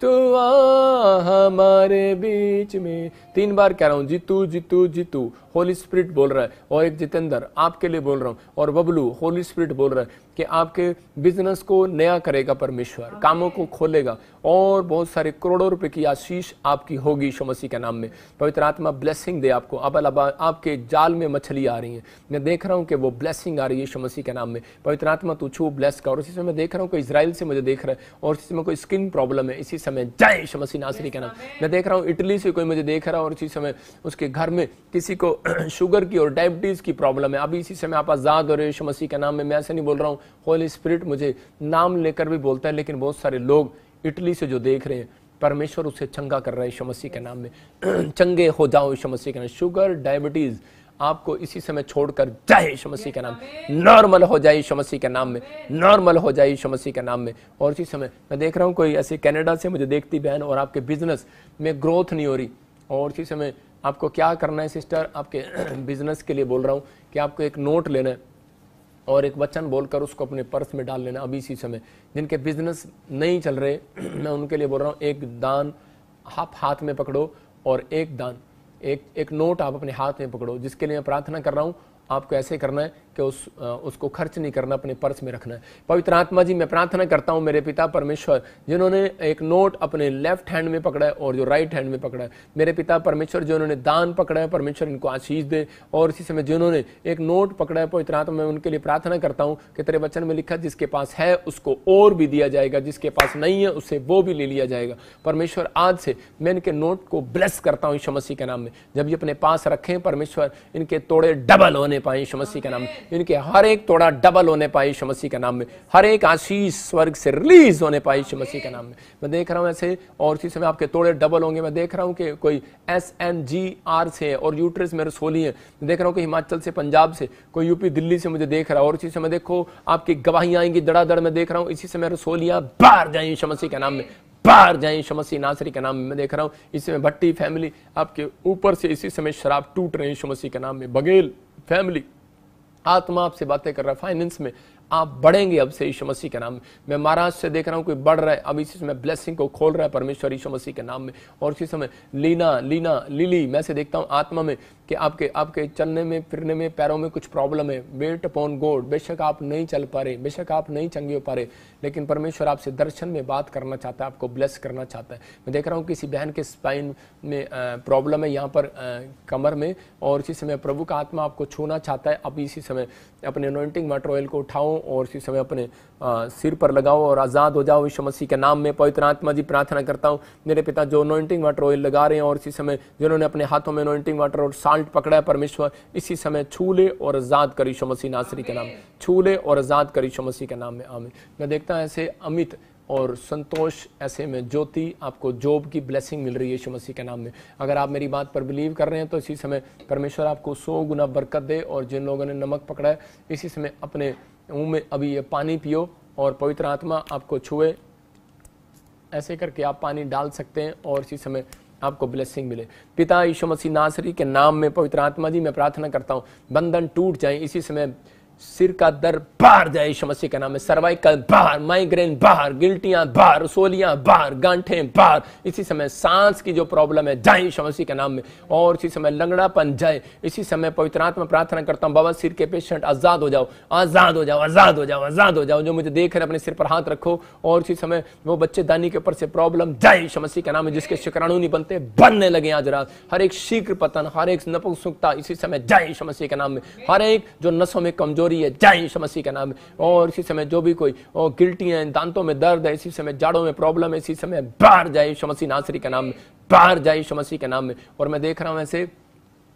तू आ हमारे बीच में। 3 बार कह रहा हूं, जीतू जीतू जीतू, होली स्पिरिट बोल रहा है। और एक जितेंद्र आपके लिए बोल रहा हूं, और बबलू होली स्पिरिट बोल रहा है कि आपके बिजनेस को नया करेगा परमेश्वर, कामों को खोलेगा और बहुत सारे करोड़ों रुपए की आशीष आपकी होगी यीशु मसीह के नाम में। पवित्र आत्मा ब्लेसिंग दे आपको। अब आपके जाल में मछली आ रही है, मैं देख रहा हूं कि वो ब्लेसिंग आ रही है यीशु मसीह के नाम में। पवित्र आत्मा तू छू ब्लेस कर। और इसी समय देख रहा हूं कोई इजराइल से मुझे देख रहा है और इसी समय कोई स्किन प्रॉब्लम है, इसी समय जय यीशु मसीह नासरी के नाम। मैं देख रहा हूं इटली से कोई मुझे देख रहा है और इसी समय उसके घर में किसी को शुगर की और डायबिटीज की प्रॉब्लम है। अभी इसी समय आप आजाद हो रहे यीशु मसीह के नाम में। मैं ऐसे नहीं बोल रहा हूँ, होली स्पिरिट मुझे नाम लेकर भी बोलता है, लेकिन बहुत सारे लोग इटली से जो देख रहे हैं, परमेश्वर उसे चंगा कर रहा है यीशु मसीह के नाम में। चंगे हो जाओ यीशु मसीह के नाम। शुगर डायबिटीज आपको इसी समय छोड़कर जाए यीशु मसीह के नाम, नॉर्मल हो जाए यीशु मसीह के नाम में, नॉर्मल हो जाए यीशु मसीह के नाम में। और इसी समय मैं देख रहा हूँ कोई ऐसे कनाडा से मुझे देखती बहन और आपके बिजनेस में ग्रोथ नहीं हो रही, और इसी समय आपको क्या करना है सिस्टर, आपके बिजनेस के लिए बोल रहा हूँ कि आपको एक नोट लेना है और एक वचन बोलकर उसको अपने पर्स में डाल लेना अभी इसी समय। जिनके बिजनेस नहीं चल रहे मैं उनके लिए बोल रहा हूँ, एक दान आप हाथ में पकड़ो और एक दान एक नोट आप अपने हाथ में पकड़ो। जिसके लिए मैं प्रार्थना कर रहा हूँ आपको ऐसे करना है कि उसको खर्च नहीं करना, अपने पर्स में रखना है। पवित्र आत्मा जी मैं प्रार्थना करता हूं मेरे पिता परमेश्वर, जिन्होंने एक नोट अपने लेफ्ट हैंड में पकड़ा है और जो राइट हैंड में पकड़ा है, मेरे पिता परमेश्वर जिन्होंने दान पकड़ा है परमेश्वर इनको आशीष दे। और इसी समय जिन्होंने एक नोट पकड़ा है पवित्र आत्मा, मैं उनके लिए प्रार्थना करता हूं कि तेरे वचन में लिखा जिसके पास है उसको और भी दिया जाएगा, जिसके पास नहीं है उससे वो भी ले लिया जाएगा। परमेश्वर आज से मैं इनके नोट को ब्लेस करता हूं यीशु मसीह के नाम में। जब ये अपने पास रखें परमेश्वर इनके तोड़े डबल होने पाए यीशु मसीह के नाम में, इनके हर एक तोड़ा डबल होने पाए यीशु मसीह के नाम में, हर एक आशीष स्वर्ग से रिलीज होने पाए यीशु मसीह के नाम में। मैं देख रहा हूं ऐसे, और इसी समय आपके तोड़े डबल होंगे। मैं देख रहा हूं कि कोई SNGR से और यूट्रस में रसोली है। मैं देख रहा हूं कि हिमाचल से, पंजाब से, कोई यूपी दिल्ली से मुझे देख रहा है। और इसी समय देखो आपकी गवाहियां आएंगी धड़ाधड़। मैं देख रहा हूं इसी समय रसोलियां बाहर जाए यीशु मसीह के नाम में, बाहर जाए यीशु मसीह नासरी के नाम में। मैं देख रहा हूं इस समय भट्टी फैमिली आपके ऊपर से इसी समय शराब टूट रहे हैं यीशु मसीह के नाम में। बघेल फैमिली आत्मा आपसे बातें कर रहा है, फाइनेंस में आप बढ़ेंगे अब से यीशु मसीह के नाम में। मैं महाराष्ट्र से देख रहा हूं कोई बढ़ रहा है, अब इसी समय ब्लेसिंग को खोल रहा है परमेश्वर यीशु मसीह के नाम में। और इसी समय लीना लिली मैं से देखता हूं आत्मा में कि आपके चलने में फिरने में पैरों में कुछ प्रॉब्लम है। वेट अपॉन गॉड, बेशक आप नहीं चल पा रहे, बेशक आप नहीं चंगे हो पा रहे, लेकिन परमेश्वर आपसे दर्शन में बात करना चाहता है, आपको ब्लेस करना चाहता है। मैं देख रहा हूँ किसी बहन के स्पाइन में प्रॉब्लम है, यहाँ पर कमर में, और इसी समय प्रभु का आत्मा आपको छूना चाहता है। अब इसी समय अपने अनॉइंटिंग वाटर ऑयल को उठाओ और इसी समय अपने सिर पर लगाओ और आज़ाद हो जाओ यीशु मसीह के नाम में। पवित्र आत्मा जी प्रार्थना करता हूँ मेरे पिता जो अनॉइंटिंग वाटर ऑयल लगा रहे हैं और इसी समय जिन्होंने अपने हाथों में अनॉइंटिंग वाटर और साल्ट पकड़ा है, परमेश्वर इसी समय छू ले और आज़ाद कर यीशु मसीह नासरी के नाम में, छू ले और आज़ाद कर यीशु मसीह के नाम में, आमीन। मैं देखता हूँ ऐसे अमित और संतोष, ऐसे में ज्योति, आपको जॉब की ब्लेसिंग मिल रही है यीशु मसीह के नाम में। अगर आप मेरी बात पर बिलीव कर रहे हैं तो इसी समय परमेश्वर आपको 100 गुना बरकत दे। और जिन लोगों ने नमक पकड़ा है इसी समय अपने मुंह में अभी ये पानी पियो और पवित्र आत्मा आपको छुए। ऐसे करके आप पानी डाल सकते हैं और इसी समय आपको ब्लेसिंग मिले। पिता यीशु मसीह नासरी के नाम में पवित्र आत्मा जी मैं प्रार्थना करता हूँ, बंधन टूट जाए इसी समय। सिर का दर्द बाहर जाए यीशु मसीह के नाम में, सर्वाइकल बाहर, माइग्रेन बाहर, गिल्टियां बाहर, सोलियां बाहर, गांठें बाहर इसी समय। सांस की जो प्रॉब्लम है जाए यीशु मसीह के नाम में। और इसी समय लंगड़ापन जाए इसी समय। पवित्र आत्मा प्रार्थना करता हूं, बाबा सिर के पेशेंट आजाद हो जाओ, आजाद हो जाओ, आजाद हो जाओ, आजाद हो जाओ। जो मुझे देख रहे अपने सिर पर हाथ रखो। और इसी समय वो बच्चे दानी के ऊपर से प्रॉब्लम जाए यीशु मसीह के नाम में, जिसके शुक्राणु नहीं बनते बनने लगे आज रात। हर एक शीघ्र पतन, हर एक नपुंसकता इसी समय जाए यीशु मसीह के नाम में। हर एक जो नसों में कमजोरी है जाए यीशु मसीह का नाम में। और इसी समय जो भी कोई गिल्टी है, दांतों में दर्द है इसी समय, जाड़ों में प्रॉब्लम है इसी समय, बाहर जाए यीशु मसीह नासरी का नाम में, बाहर जाए यीशु मसीह के नाम में। और मैं देख रहा हूं ऐसे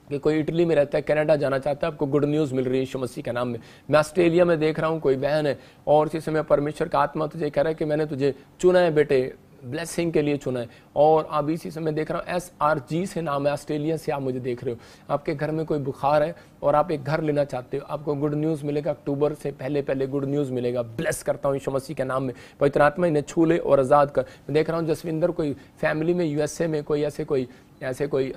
कि कोई इटली में रहता है, कनाडा जाना चाहता है, आपको गुड न्यूज़ मिल रही है यीशु मसीह के नाम में। मैं ऑस्ट्रेलिया में देख रहा हूँ कोई बहन है और इसी समय परमेश्वर का आत्मा तुझे कह रहा है कि मैंने तुझे चुना है बेटे, ब्लेसिंग के लिए चुना है। और अब इसी समय देख रहा हूँ SRG से नाम है, ऑस्ट्रेलिया से आप मुझे देख रहे हो। आपके घर में कोई बुखार है और आप एक घर लेना चाहते हो, आपको गुड न्यूज़ मिलेगा। अक्टूबर से पहले गुड न्यूज़ मिलेगा। ब्लेस करता हूँ यीशु मसीह के नाम में। पवित्र आत्मा इन्हें छू ले और आज़ाद कर। मैं देख रहा हूँ जसविंदर, कोई फैमिली में USA में कोई ऐसे कोई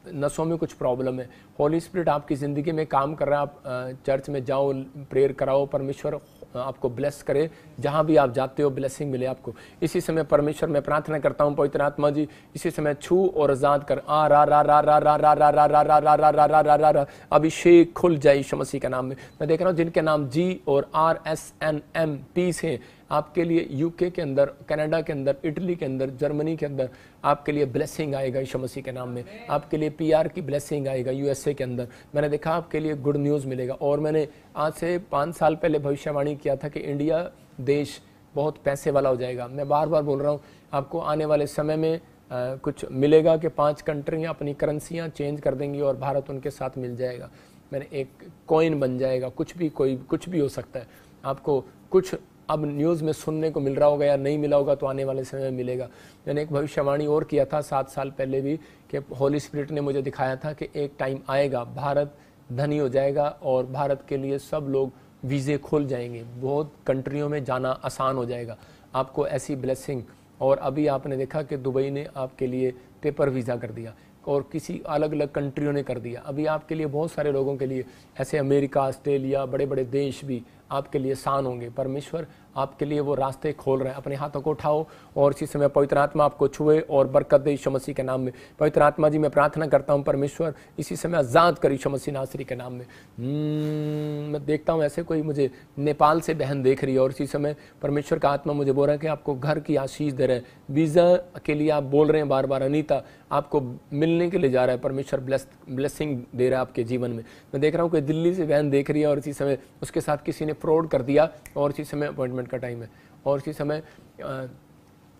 नसों में कुछ प्रॉब्लम है। होली स्पिरिट आपकी ज़िंदगी में काम कर रहा है। आप चर्च में जाओ, प्रेयर कराओ, परमेश्वर आपको ब्लेस करे। जहाँ भी आप जाते हो ब्लेसिंग मिले आपको इसी समय। परमेश्वर मैं प्रार्थना करता हूँ पवित्र आत्मा जी इसी समय छू और आजाद कर। आ रा रा रा रा रा रा रा रा रा रा रा रा रा रा रा रा रा अभिषेक खुल जाए यीशु मसीह के नाम में। मैं देख रहा हूँ जिनके नाम G और RSNMP से आपके लिए UK के अंदर, कनाडा के अंदर, इटली के अंदर, जर्मनी के अंदर आपके लिए ब्लेसिंग आएगा यीशु मसीह के नाम में। आपके लिए PR की ब्लेसिंग आएगा USA के अंदर। मैंने देखा आपके लिए गुड न्यूज़ मिलेगा। और मैंने आज से 5 साल पहले भविष्यवाणी किया था कि इंडिया देश बहुत पैसे वाला हो जाएगा। मैं बार बार बोल रहा हूँ आपको आने वाले समय में कुछ मिलेगा कि 5 कंट्रियाँ अपनी करेंसियाँ चेंज कर देंगी और भारत उनके साथ मिल जाएगा। मैंने एक कॉइन बन जाएगा, कुछ भी हो सकता है। आपको कुछ अब न्यूज़ में सुनने को मिल रहा होगा या नहीं मिला होगा तो आने वाले समय में मिलेगा। मैंने एक भविष्यवाणी और किया था 7 साल पहले भी कि होली स्पिरिट ने मुझे दिखाया था कि एक टाइम आएगा भारत धनी हो जाएगा और भारत के लिए सब लोग वीज़े खुल जाएंगे, बहुत कंट्रियों में जाना आसान हो जाएगा। आपको ऐसी ब्लेसिंग। और अभी आपने देखा कि दुबई ने आपके लिए पेपर वीज़ा कर दिया और किसी अलग अलग कंट्रियों ने कर दिया। अभी आपके लिए बहुत सारे लोगों के लिए ऐसे अमेरिका, ऑस्ट्रेलिया, बड़े बड़े देश भी आपके लिए आसान होंगे। परमेश्वर आपके लिए वो रास्ते खोल रहे हैं। अपने हाथों को उठाओ और इसी समय पवित्र आत्मा आपको छुए और बरकत दे यीशु मसीह के नाम में। पवित्र आत्मा जी मैं प्रार्थना करता हूँ परमेश्वर इसी समय आज़ाद कर यीशु मसीह नासरी के नाम में। मैं देखता हूँ ऐसे कोई मुझे नेपाल से बहन देख रही है और इसी समय परमेश्वर का आत्मा मुझे बोल रहा है कि आपको घर की आशीष दे रहे हैं। वीज़ा के लिए आप बोल रहे हैं बार बार, अनीता आपको मिलने के लिए जा रहा है। परमेश्वर ब्लेसिंग दे रहा है आपके जीवन में। मैं देख रहा हूँ कोई दिल्ली से बहन देख रही है और इसी समय उसके साथ किसी ने फ्रॉड कर दिया और इसी समय अपॉइंटमेंट का टाइम है और इसी समय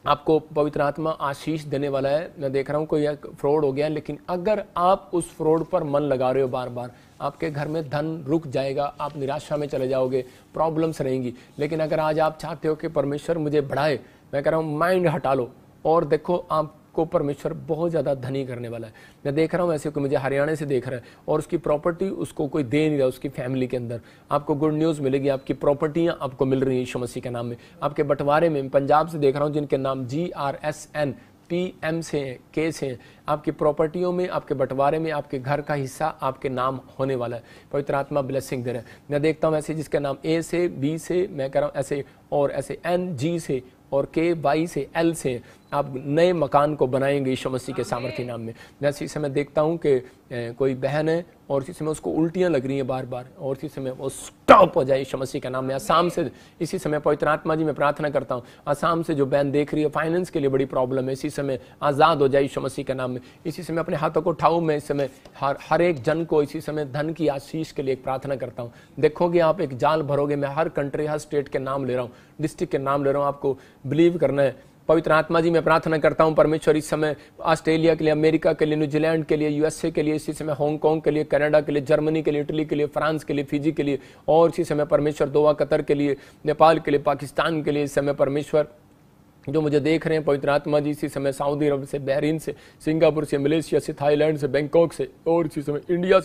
आपको पवित्र आत्मा आशीष देने वाला है। मैं देख रहा हूँ कोई फ्रॉड हो गया, लेकिन अगर आप उस फ्रॉड पर मन लगा रहे हो बार बार, आपके घर में धन रुक जाएगा, आप निराशा में चले जाओगे, प्रॉब्लम्स रहेंगी। लेकिन अगर आज आप चाहते हो कि परमेश्वर मुझे बढ़ाए, मैं कह रहा हूँ माइंड हटा लो और देखो आपको परमेश्वर बहुत ज़्यादा धनी करने वाला है। मैं देख रहा हूँ ऐसे कोई मुझे हरियाणा से देख रहा है और उसकी प्रॉपर्टी उसको कोई दे नहीं रहा, उसकी फैमिली के अंदर आपको गुड न्यूज़ मिलेगी। आपकी प्रॉपर्टियाँ आपको मिल रही हैं यीशु मसीह के नाम में। आपके बंटवारे में पंजाब से देख रहा हूँ जिनके नाम GRSNPM से हैं, K से हैं, आपकी प्रॉपर्टियों में, आपके बंटवारे में, आपके घर का हिस्सा आपके नाम होने वाला है। पवित्र आत्मा ब्लेसिंग दे रहे हैं। मैं देखता हूँ ऐसे जिसके नाम A से, B से, मैं कह रहा हूँ ऐसे और ऐसे NG से और KY से, L से आप नए मकान को बनाएंगे यीशु मसीह के सामर्थ्य नाम में। मैं इसी समय देखता हूँ कि कोई बहन है और इसी समय उसको उल्टियाँ लग रही हैं बार बार और इसी समय वो स्टॉप हो जाए यीशु मसीह के नाम में। असम से इसी समय पवित्र आत्मा जी मैं प्रार्थना करता हूँ, असम से जो बहन देख रही है फाइनेंस के लिए बड़ी प्रॉब्लम है, इसी समय आज़ाद हो जाए यीशु मसीह के नाम में। इसी समय अपने हाथों को उठाऊँ, मैं इस समय हर एक जन को इसी समय धन की आशीष के लिए एक प्रार्थना करता हूँ। देखोगे आप एक जाल भरोगे। मैं हर कंट्री, हर स्टेट के नाम ले रहा हूँ, डिस्ट्रिक्ट के नाम ले रहा हूँ, आपको बिलीव करना है। पवित्र आत्मा जी मैं प्रार्थना करता हूं परमेश्वर इस समय ऑस्ट्रेलिया के लिए, अमेरिका के लिए, न्यूजीलैंड के लिए, USA के लिए, इसी समय हांगकांग के लिए, कनाडा के लिए, जर्मनी के लिए, इटली के लिए, फ्रांस के लिए, फिजी के लिए और इसी समय परमेश्वर दोहा, कतर के लिए, नेपाल के लिए, पाकिस्तान के लिए इस समय परमेश्वर जो मुझे देख रहे हैं पवित्र आत्मा जी, इसी समय सऊदी अरब से, बहरीन से, सिंगापुर से, मलेशिया से, थाईलैंड से, बैंकॉक से और इसी समय इंडिया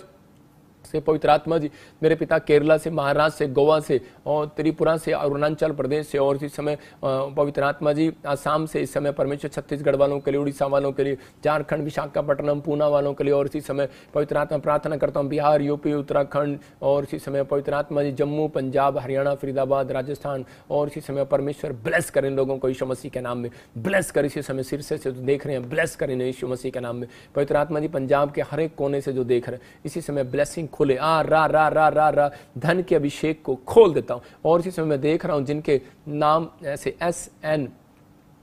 से पवित्र आत्मा जी, मेरे पिता केरला से, महाराष्ट्र से, गोवा से और त्रिपुरा से, अरुणाचल प्रदेश से और इस समय पवित्र आत्मा जी आसाम से, इस समय परमेश्वर छत्तीसगढ़ वालों के लिए, उड़ीसा वालों के लिए, झारखंड, विशाखापट्टनम, पूना वालों के लिए और इसी समय पवित्र आत्मा प्रार्थना करता हूँ बिहार, यूपी, उत्तराखंड और इसी समय पवित्र आत्मा जी जम्मू, पंजाब, हरियाणा, फरीदाबाद, राजस्थान और इसी समय परमेश्वर ब्लेस करें लोगों को यीशु मसीह के नाम में, ब्लेस कर इसी समय सिरसे से जो देख रहे हैं ब्लेस करें यीशु मसीह के नाम में। पवित्र आत्मा जी पंजाब के हर एक कोने से जो देख रहे हैं इसी समय ब्लेसिंग खुले, रा धन के अभिषेक को खोल देता हूं। और इसी समय मैं देख रहा हूं जिनके नाम ऐसे SN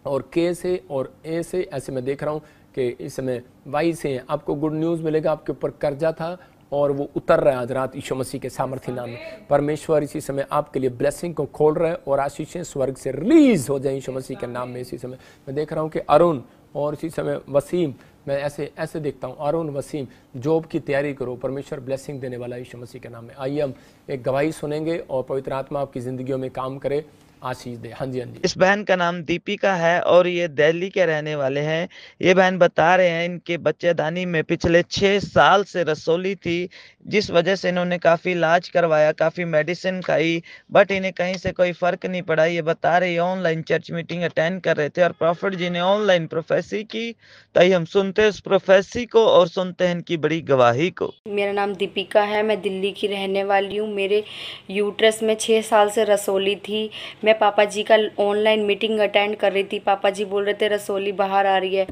और K से और A से, ऐसे मैं देख रहा हूं कि इस समय Y से हैं, आपको गुड न्यूज मिलेगा। आपके ऊपर कर्जा था और वो उतर रहा है आज रात यीशु मसीह के सामर्थ्य नाम में। परमेश्वर इसी समय आपके लिए ब्लेसिंग को खोल रहा है और आशीषें स्वर्ग से रिलीज हो जाए यीशु मसीह के नाम में। इसी समय मैं देख रहा हूं कि अरुण और इसी समय वसीम, मैं ऐसे देखता हूँ, अरुण, वसीम, जॉब की तैयारी करो, परमेश्वर ब्लेसिंग देने वाला यीशु मसीह के नाम में। आइए हम एक गवाही सुनेंगे और पवित्र आत्मा आपकी जिंदगियों में काम करे, आशीष दे। हाँ जी, हाँ जी। इस बहन का नाम दीपिका है और ये दिल्ली के रहने वाले हैं। ये बहन बता रहे हैं इनके बच्चेदानी में पिछले 6 साल से रसोली थी, जिस वजह से इन्होंने काफ़ी इलाज करवाया, काफ़ी मेडिसिन खाई, बट इन्हें कहीं से कोई फ़र्क नहीं पड़ा। ये बता रहे ऑनलाइन चर्च मीटिंग अटेंड कर रहे थे और प्रॉफिट जी ने ऑनलाइन प्रोफेसी की। तो हम सुनते हैं उस प्रोफेसी को और सुनते हैं इनकी बड़ी गवाही को। मेरा नाम दीपिका है, मैं दिल्ली की रहने वाली हूँ। मेरे यूट्रस में 6 साल से रसोली थी। मैं पापा जी का ऑनलाइन मीटिंग अटेंड कर रही थी। पापा जी बोल रहे थे रसोली बाहर आ रही है।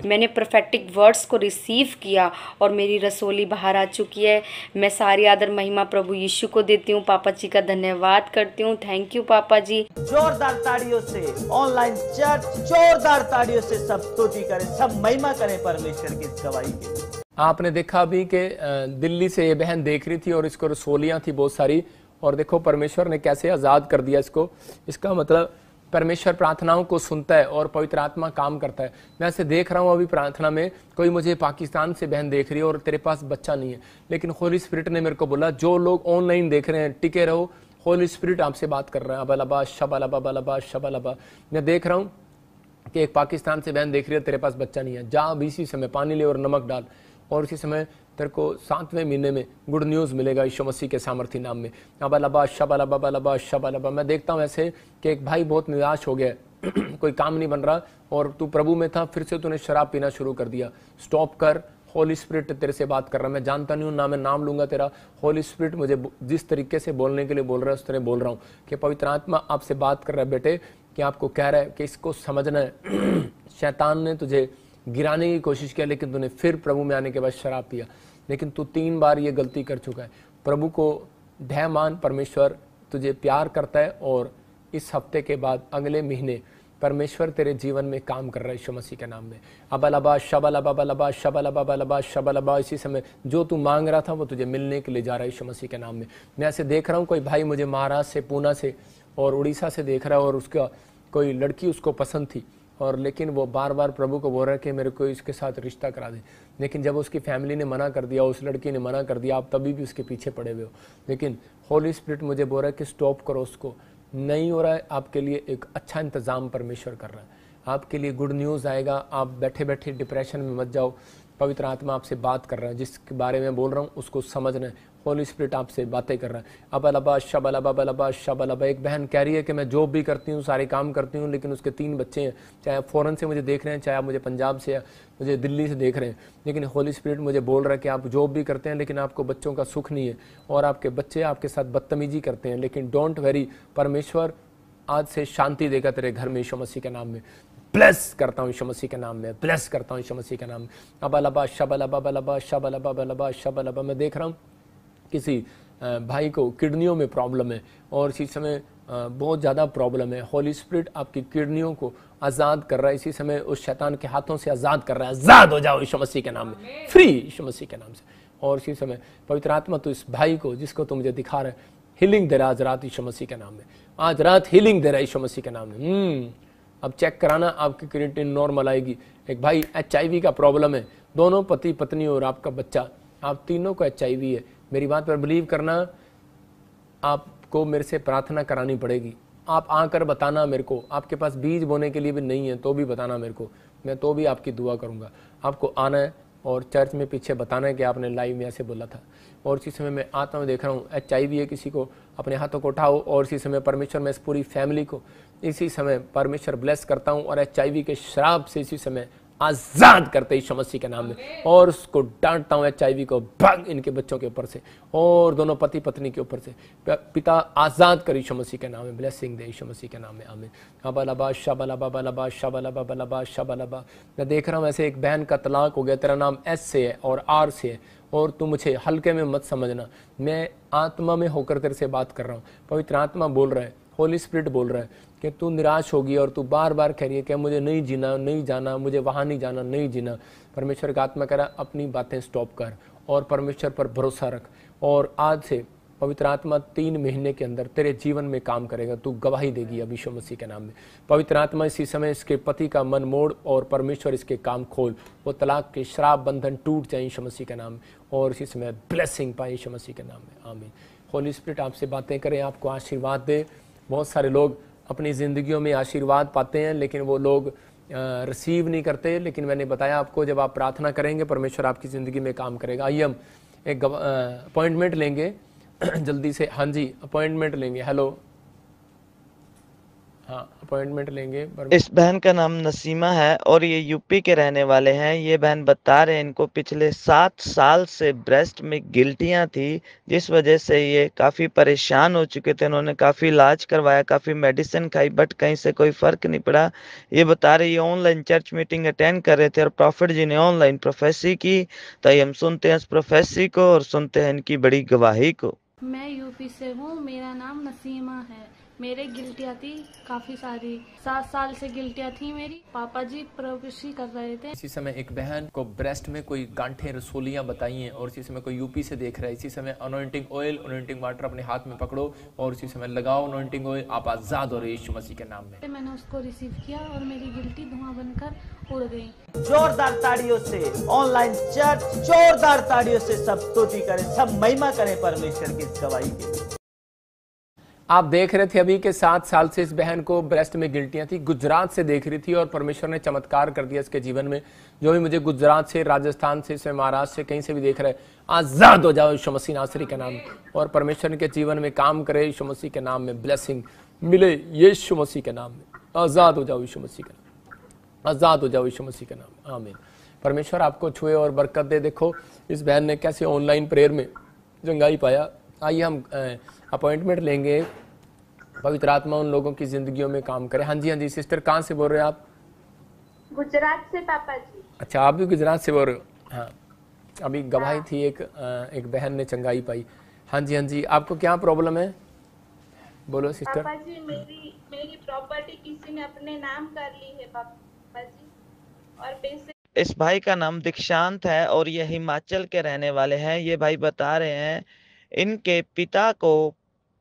मैंने प्रोफेटिक वर्ड्स को रिसीव किया और मेरी रसोली बाहर आ चुकी है। मैं सारी आदर महिमा प्रभु यीशु को देती हूँ। पापा जी का धन्यवाद करती हूँ। थैंक यू पापा जी। जोरदार ताड़ियों से ऑनलाइन चर्च, जोरदार ताड़ियों से सब स्तुति करें, सब महिमा करें परमेश्वर की इस गवाही के। आपने देखा अभी कि दिल्ली से ये बहन देख रही थी और इसको रसोलियां थी बहुत सारी, और देखो परमेश्वर ने कैसे आजाद कर दिया इसको। इसका मतलब परमेश्वर प्रार्थनाओं को सुनता है और पवित्र आत्मा काम करता है। मैं ऐसे देख रहा हूँ अभी प्रार्थना में, कोई मुझे पाकिस्तान से बहन देख रही है और तेरे पास बच्चा नहीं है, लेकिन होली स्पिरिट ने मेरे को बोला जो लोग ऑनलाइन देख रहे हैं टिके रहो, होली स्पिरिट आपसे बात कर रहा है। अबलबा शबलबा बलबा शबलबा। मैं देख रहा हूँ कि एक पाकिस्तान से बहन देख रही है, तेरे पास बच्चा नहीं है, जा अभी इसी समय पानी ले और नमक डाल और इसी समय तेरे को 7वें महीने में गुड न्यूज़ मिलेगा यीशु मसीह के सामर्थ्य नाम में। अबलबा शबलबा बलबा शबलबा। मैं देखता हूँ ऐसे कि एक भाई बहुत निराश हो गया कोई काम नहीं बन रहा और तू प्रभु में था, फिर से तूने शराब पीना शुरू कर दिया। स्टॉप कर, होली स्पिरिट तेरे से बात कर रहा है। मैं जानता नहीं हूँ ना, मैं नाम लूंगा तेरा। होली स्पिरिट मुझे जिस तरीके से बोलने के लिए बोल रहा है उस तरह बोल रहा हूँ कि पवित्र आत्मा आपसे बात कर रहा है बेटे, कि आपको कह रहा है कि इसको समझना है। शैतान ने तुझे गिराने की कोशिश किया लेकिन तूने फिर प्रभु में आने के बाद शराब पिया, लेकिन तू 3 बार ये गलती कर चुका है। प्रभु को ढह मान, परमेश्वर तुझे प्यार करता है और इस हफ्ते के बाद अगले महीने परमेश्वर तेरे जीवन में काम कर रहा है यीशु मसीह के नाम में। अबलबा शबलबा बलबा शबलबा बलबा शबलबा। इसी समय जो तू मांग रहा था वो तुझे मिलने के लिए जा रहा है यीशु मसीह के नाम में। मैं ऐसे देख रहा हूँ कोई भाई मुझे महाराष्ट्र से, पूना से और उड़ीसा से देख रहा है और उसका कोई लड़की उसको पसंद थी और लेकिन वो बार बार प्रभु को बोल रहा है कि मेरे को इसके साथ रिश्ता करा दे, लेकिन जब उसकी फैमिली ने मना कर दिया, उस लड़की ने मना कर दिया, आप तभी भी उसके पीछे पड़े हुए हो। लेकिन होली स्पिरिट मुझे बोल रहा है कि स्टॉप करो उसको, नहीं हो रहा है। आपके लिए एक अच्छा इंतज़ाम परमेश्वर कर रहा है, आपके लिए गुड न्यूज़ आएगा। आप बैठे बैठे डिप्रेशन में मत जाओ, पवित्र आत्मा आपसे बात कर रहा है, जिसके बारे में बोल रहा हूँ उसको समझना है। होली स्पिरिट आपसे बातें कर रहा है। अबलबा शबलबा बलबा शबलबा। एक बहन कह रही है कि मैं जॉब भी करती हूँ, सारे काम करती हूँ, लेकिन उसके 3 बच्चे हैं, चाहे आप फ़ौरन से मुझे देख रहे हैं, चाहे आप मुझे पंजाब से या मुझे दिल्ली से देख रहे हैं, लेकिन होली स्पिरिट मुझे बोल रहा है कि आप जॉब भी करते हैं लेकिन आपको बच्चों का सुख नहीं है और आपके बच्चे आपके साथ बदतमीजी करते हैं, लेकिन डोंट वेरी, परमेश्वर आज से शांति देगा तेरे घर में यीशु मसीह के नाम में। ब्लेस करता हूँ यीशु मसीह के नाम में, ब्लेस करता हूँ यीशु मसीह के नाम में। अबलबा शबलबा बलबा शबलबा बलबा शबलबा। मैं देख रहा हूँ किसी भाई को किडनियों में प्रॉब्लम है और इसी समय बहुत ज़्यादा प्रॉब्लम है। होली स्पिरिट आपकी किडनियों को आज़ाद कर रहा है, इसी समय उस शैतान के हाथों से आज़ाद कर रहा है। आज़ाद हो जाओ यीशु मसीह के नाम में, फ्री यीशु मसीह के नाम से। और इसी समय पवित्र आत्मा तो इस भाई को जिसको तू मुझे दिखा रहा है हीलिंग दे रहा आज रात यीशु मसीह के नाम में। आज रात हीलिंग दे रहा है यीशु मसीह के नाम में। अब चेक कराना, आपकी क्रिएटिनिन नॉर्मल आएगी। एक भाई HIV का प्रॉब्लम है, दोनों पति पत्नी और आपका बच्चा, आप तीनों को HIV है। मेरी बात पर बिलीव करना, आपको मेरे से प्रार्थना करानी पड़ेगी आप आकर बताना मेरे को, आपके पास बीज बोने के लिए भी नहीं है तो भी बताना मेरे को, मैं तो भी आपकी दुआ करूँगा। आपको आना है और चर्च में पीछे बताना है कि आपने लाइव में ऐसे बोला था। और इसी समय मैं आत्मा में देख रहा हूँ HIV है किसी को, अपने हाथों को उठाओ। और इसी समय परमेश्वर में इस पूरी फैमिली को इसी समय परमेश्वर ब्लेस करता हूँ और HIV के श्राप से इसी समय आज़ाद करते यीशु मसीह के नाम में। और उसको डांटता हूँ HIV को, भाग इनके बच्चों के ऊपर से और दोनों पति पत्नी के ऊपर से। पिता आज़ाद कर यीशु मसीह के नाम में, ब्लेसिंग दे यीशु मसीह के नाम में, आमीन। अबलबा शबलबा बलबा शबलबा बलबा शबलबा। मैं देख रहा हूँ ऐसे एक बहन का तलाक हो गया, तेरा नाम S से है और R से है और तू मुझे हल्के में मत समझना, मैं आत्मा में होकर तेरे से बात कर रहा हूँ। पवित्र आत्मा बोल रहा है, होली स्पिरिट बोल रहा है कि तू निराश होगी और तू बार बार कह रही है कि मुझे नहीं जीना, नहीं जाना, मुझे वहाँ नहीं जाना, नहीं जीना। परमेश्वर का आत्मा कह रहा है अपनी बातें स्टॉप कर और परमेश्वर पर भरोसा रख। और आज से पवित्र आत्मा 3 महीने के अंदर तेरे जीवन में काम करेगा, तू गवाही देगी अब यीशु मसीह के नाम में। पवित्र आत्मा इसी समय इसके पति का मन मोड़ और परमेश्वर इसके काम खोल, वो तलाक के श्राप बंधन टूट जाए यीशु मसीह के नाम में और इसी समय ब्लेसिंग पाए यीशु मसीह के नाम में, आमीन। होली स्पिरिट आपसे बातें करें, आपको आशीर्वाद दे। बहुत सारे लोग अपनी ज़िंदगियों में आशीर्वाद पाते हैं लेकिन वो लोग रिसीव नहीं करते, लेकिन मैंने बताया आपको जब आप प्रार्थना करेंगे परमेश्वर आपकी ज़िंदगी में काम करेगा। आइए हम एक अपॉइंटमेंट लेंगे जल्दी से। हाँ जी, अपॉइंटमेंट लेंगे। हेलो, हाँ अपॉइंटमेंट लेंगे। इस बहन का नाम नसीमा है और ये यूपी के रहने वाले हैं। ये बहन बता रहे हैं इनको पिछले 7 साल से ब्रेस्ट में गिल्टियां थी, जिस वजह से ये काफ़ी परेशान हो चुके थे। उन्होंने काफ़ी इलाज करवाया, काफ़ी मेडिसिन खाई, बट कहीं से कोई फ़र्क नहीं पड़ा। ये बता रहे ये ऑनलाइन चर्च मीटिंग अटेंड कर रहे थे और प्रॉफिट जी ने ऑनलाइन प्रोफेसी की। तो हम सुनते हैं इस प्रोफेसी को और सुनते हैं इनकी बड़ी गवाही को। मैं यूपी से हूँ, मेरा नाम नसीमा है। मेरे गिल्टियाँ थी काफ़ी सारी, 7 साल से गिल्टियाँ थी मेरी। पापा जी प्रोफेसी कर रहे थे। इसी समय एक बहन को ब्रेस्ट में कोई गांठें रसोलियां बताई हैं और इसी समय कोई यूपी से देख रहा है। इसी समय अनॉइंटिंग ऑयल, अनॉइंटिंग वाटर अपने हाथ में पकड़ो और इसी समय लगाओ अनॉइंटिंग ऑयल, आप आजाद हो रहे यीशु मसीह के नाम में। मैंने उसको रिसीव किया और मेरी गिल्टी धुआं बनकर उड़ गई। जोरदार ताड़ियों से ऑनलाइन चर्च, जोरदार ताड़ियों से सब स्तुति करें, सब महिमा करें परमेश्वर की इस गवाही की। आप देख रहे थे अभी के 7 साल से इस बहन को ब्रेस्ट में गिल्टियां थी, गुजरात से देख रही थी और परमेश्वर ने चमत्कार कर दिया इसके जीवन में। जो भी मुझे गुजरात से, राजस्थान से, महाराष्ट्र से, कहीं से भी देख रहे हैं, आजाद हो जाओ यीशु मसीह नासरी के नाम में और परमेश्वर के जीवन में काम करे यीशु मसीह के नाम में, ब्लेसिंग मिले यीशु मसीह के नाम में। आजाद हो जाओ यीशु मसीह के नाम, आजाद हो जाओ यीशु मसीह के नाम, आमीन। परमेश्वर आपको छुए और बरकत दे। देखो इस बहन ने कैसे ऑनलाइन प्रेयर में जंगाई पाया। आइए हम अपॉइंटमेंट लेंगे, पवित्र आत्मा उन लोगों की जिंदगियों में काम करे। हाँ जी सिस्टर, कहाँ से बोल रहे हैं आप? गुजरात से पापा जी। अच्छा, आप भी गुजरात से बोल रहे हो? हाँ, अभी गवाही थी एक बहन ने चंगाई पाई। हाँ जी, आपको क्या प्रॉब्लम है, बोलो सिस्टर। पापा जी मेरी प्रॉपर्टी किसी ने अपने नाम कर ली है पापा जी, और पैसे। इस भाई का नाम दीक्षांत है और ये हिमाचल के रहने वाले हैं। ये भाई बता रहे हैं इनके पिता को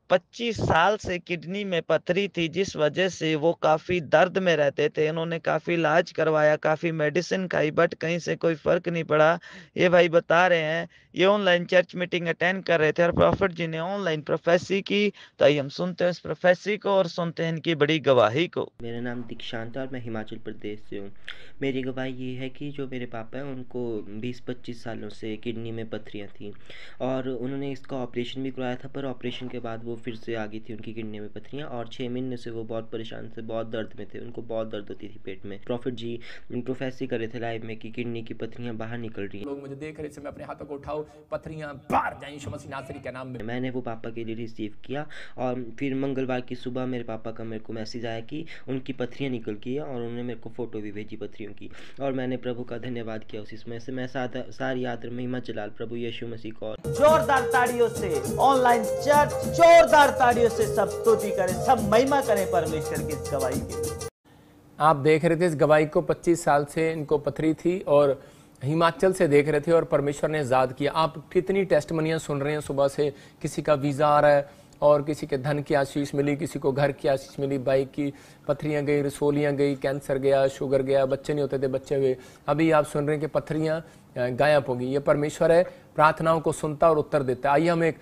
25 साल से किडनी में पथरी थी, जिस वजह से वो काफ़ी दर्द में रहते थे। इन्होंने काफ़ी इलाज करवाया, काफ़ी मेडिसिन खाई, बट कहीं से कोई फ़र्क नहीं पड़ा। ये भाई बता रहे हैं ये ऑनलाइन चर्च मीटिंग अटेंड कर रहे थे और प्रॉफिट जी ने ऑनलाइन प्रोफेसी की। तो आइए हम सुनते हैं इस प्रोफेसी को और सुनते हैं इनकी बड़ी गवाही को। मेरा नाम दीक्षांत है और मैं हिमाचल प्रदेश से हूँ। मेरी गवाही ये है कि जो मेरे पापा हैं उनको 20-25 सालों से किडनी में पथरियाँ थी और उन्होंने इसका ऑपरेशन भी करवाया था, पर ऑपरेशन के बाद वो फिर से आ गई थी उनकी किडनी में पथरियाँ और 6 महीने से वो बहुत परेशान थे, बहुत दर्द में थे, उनको बहुत दर्द होती थी पेट में। प्रॉफिट जी प्रोफेसी कर रहे थे लाइव में कि किडनी की पथरियाँ बाहर निकल रही हैं। लोग मुझे देख रहे थे, मैं अपने हाथों को उठाऊं, पथरियां बाहर जाएं यीशु मसीह नासरी के नाम में। मैंने वो पापा के लिए रिसीव किया और फिर मंगलवार की सुबह मेरे पापा का मेरे को मैसेज आया कि उनकी पथरियाँ निकल गई है और उन्होंने मेरे को फ़ोटो भी भेजी पथरियों की और मैंने प्रभु का धन्यवाद किया। उसी समय से मैं सारी याद महिमा जलाल प्रभु यीशु मसीह को। जोरदार ताड़ियों से ऑनलाइन चर्च, जोरदार ताड़ियों से सब स्तुति करें, सब महिमा करें परमेश्वर की इस गवाही की। आप देख रहे थे इस गवाही को, 25 साल से इनको पथरी थी और हिमाचल से देख रहे थे और परमेश्वर ने आज़ाद किया। आप कितनी टेस्टमनियाँ सुन रहे हैं सुबह से, किसी का वीज़ा आ रहा है और किसी के धन की आशीष मिली, किसी को घर की आशीष मिली, बाइक की पथरियाँ गई, रसोलियाँ गई, कैंसर गया, शुगर गया, बच्चे नहीं होते थे बच्चे हुए। अभी आप सुन रहे हैं कि पथरियाँ गायब होगी। ये परमेश्वर है, प्रार्थनाओं को सुनता और उत्तर देता है। आइए हम एक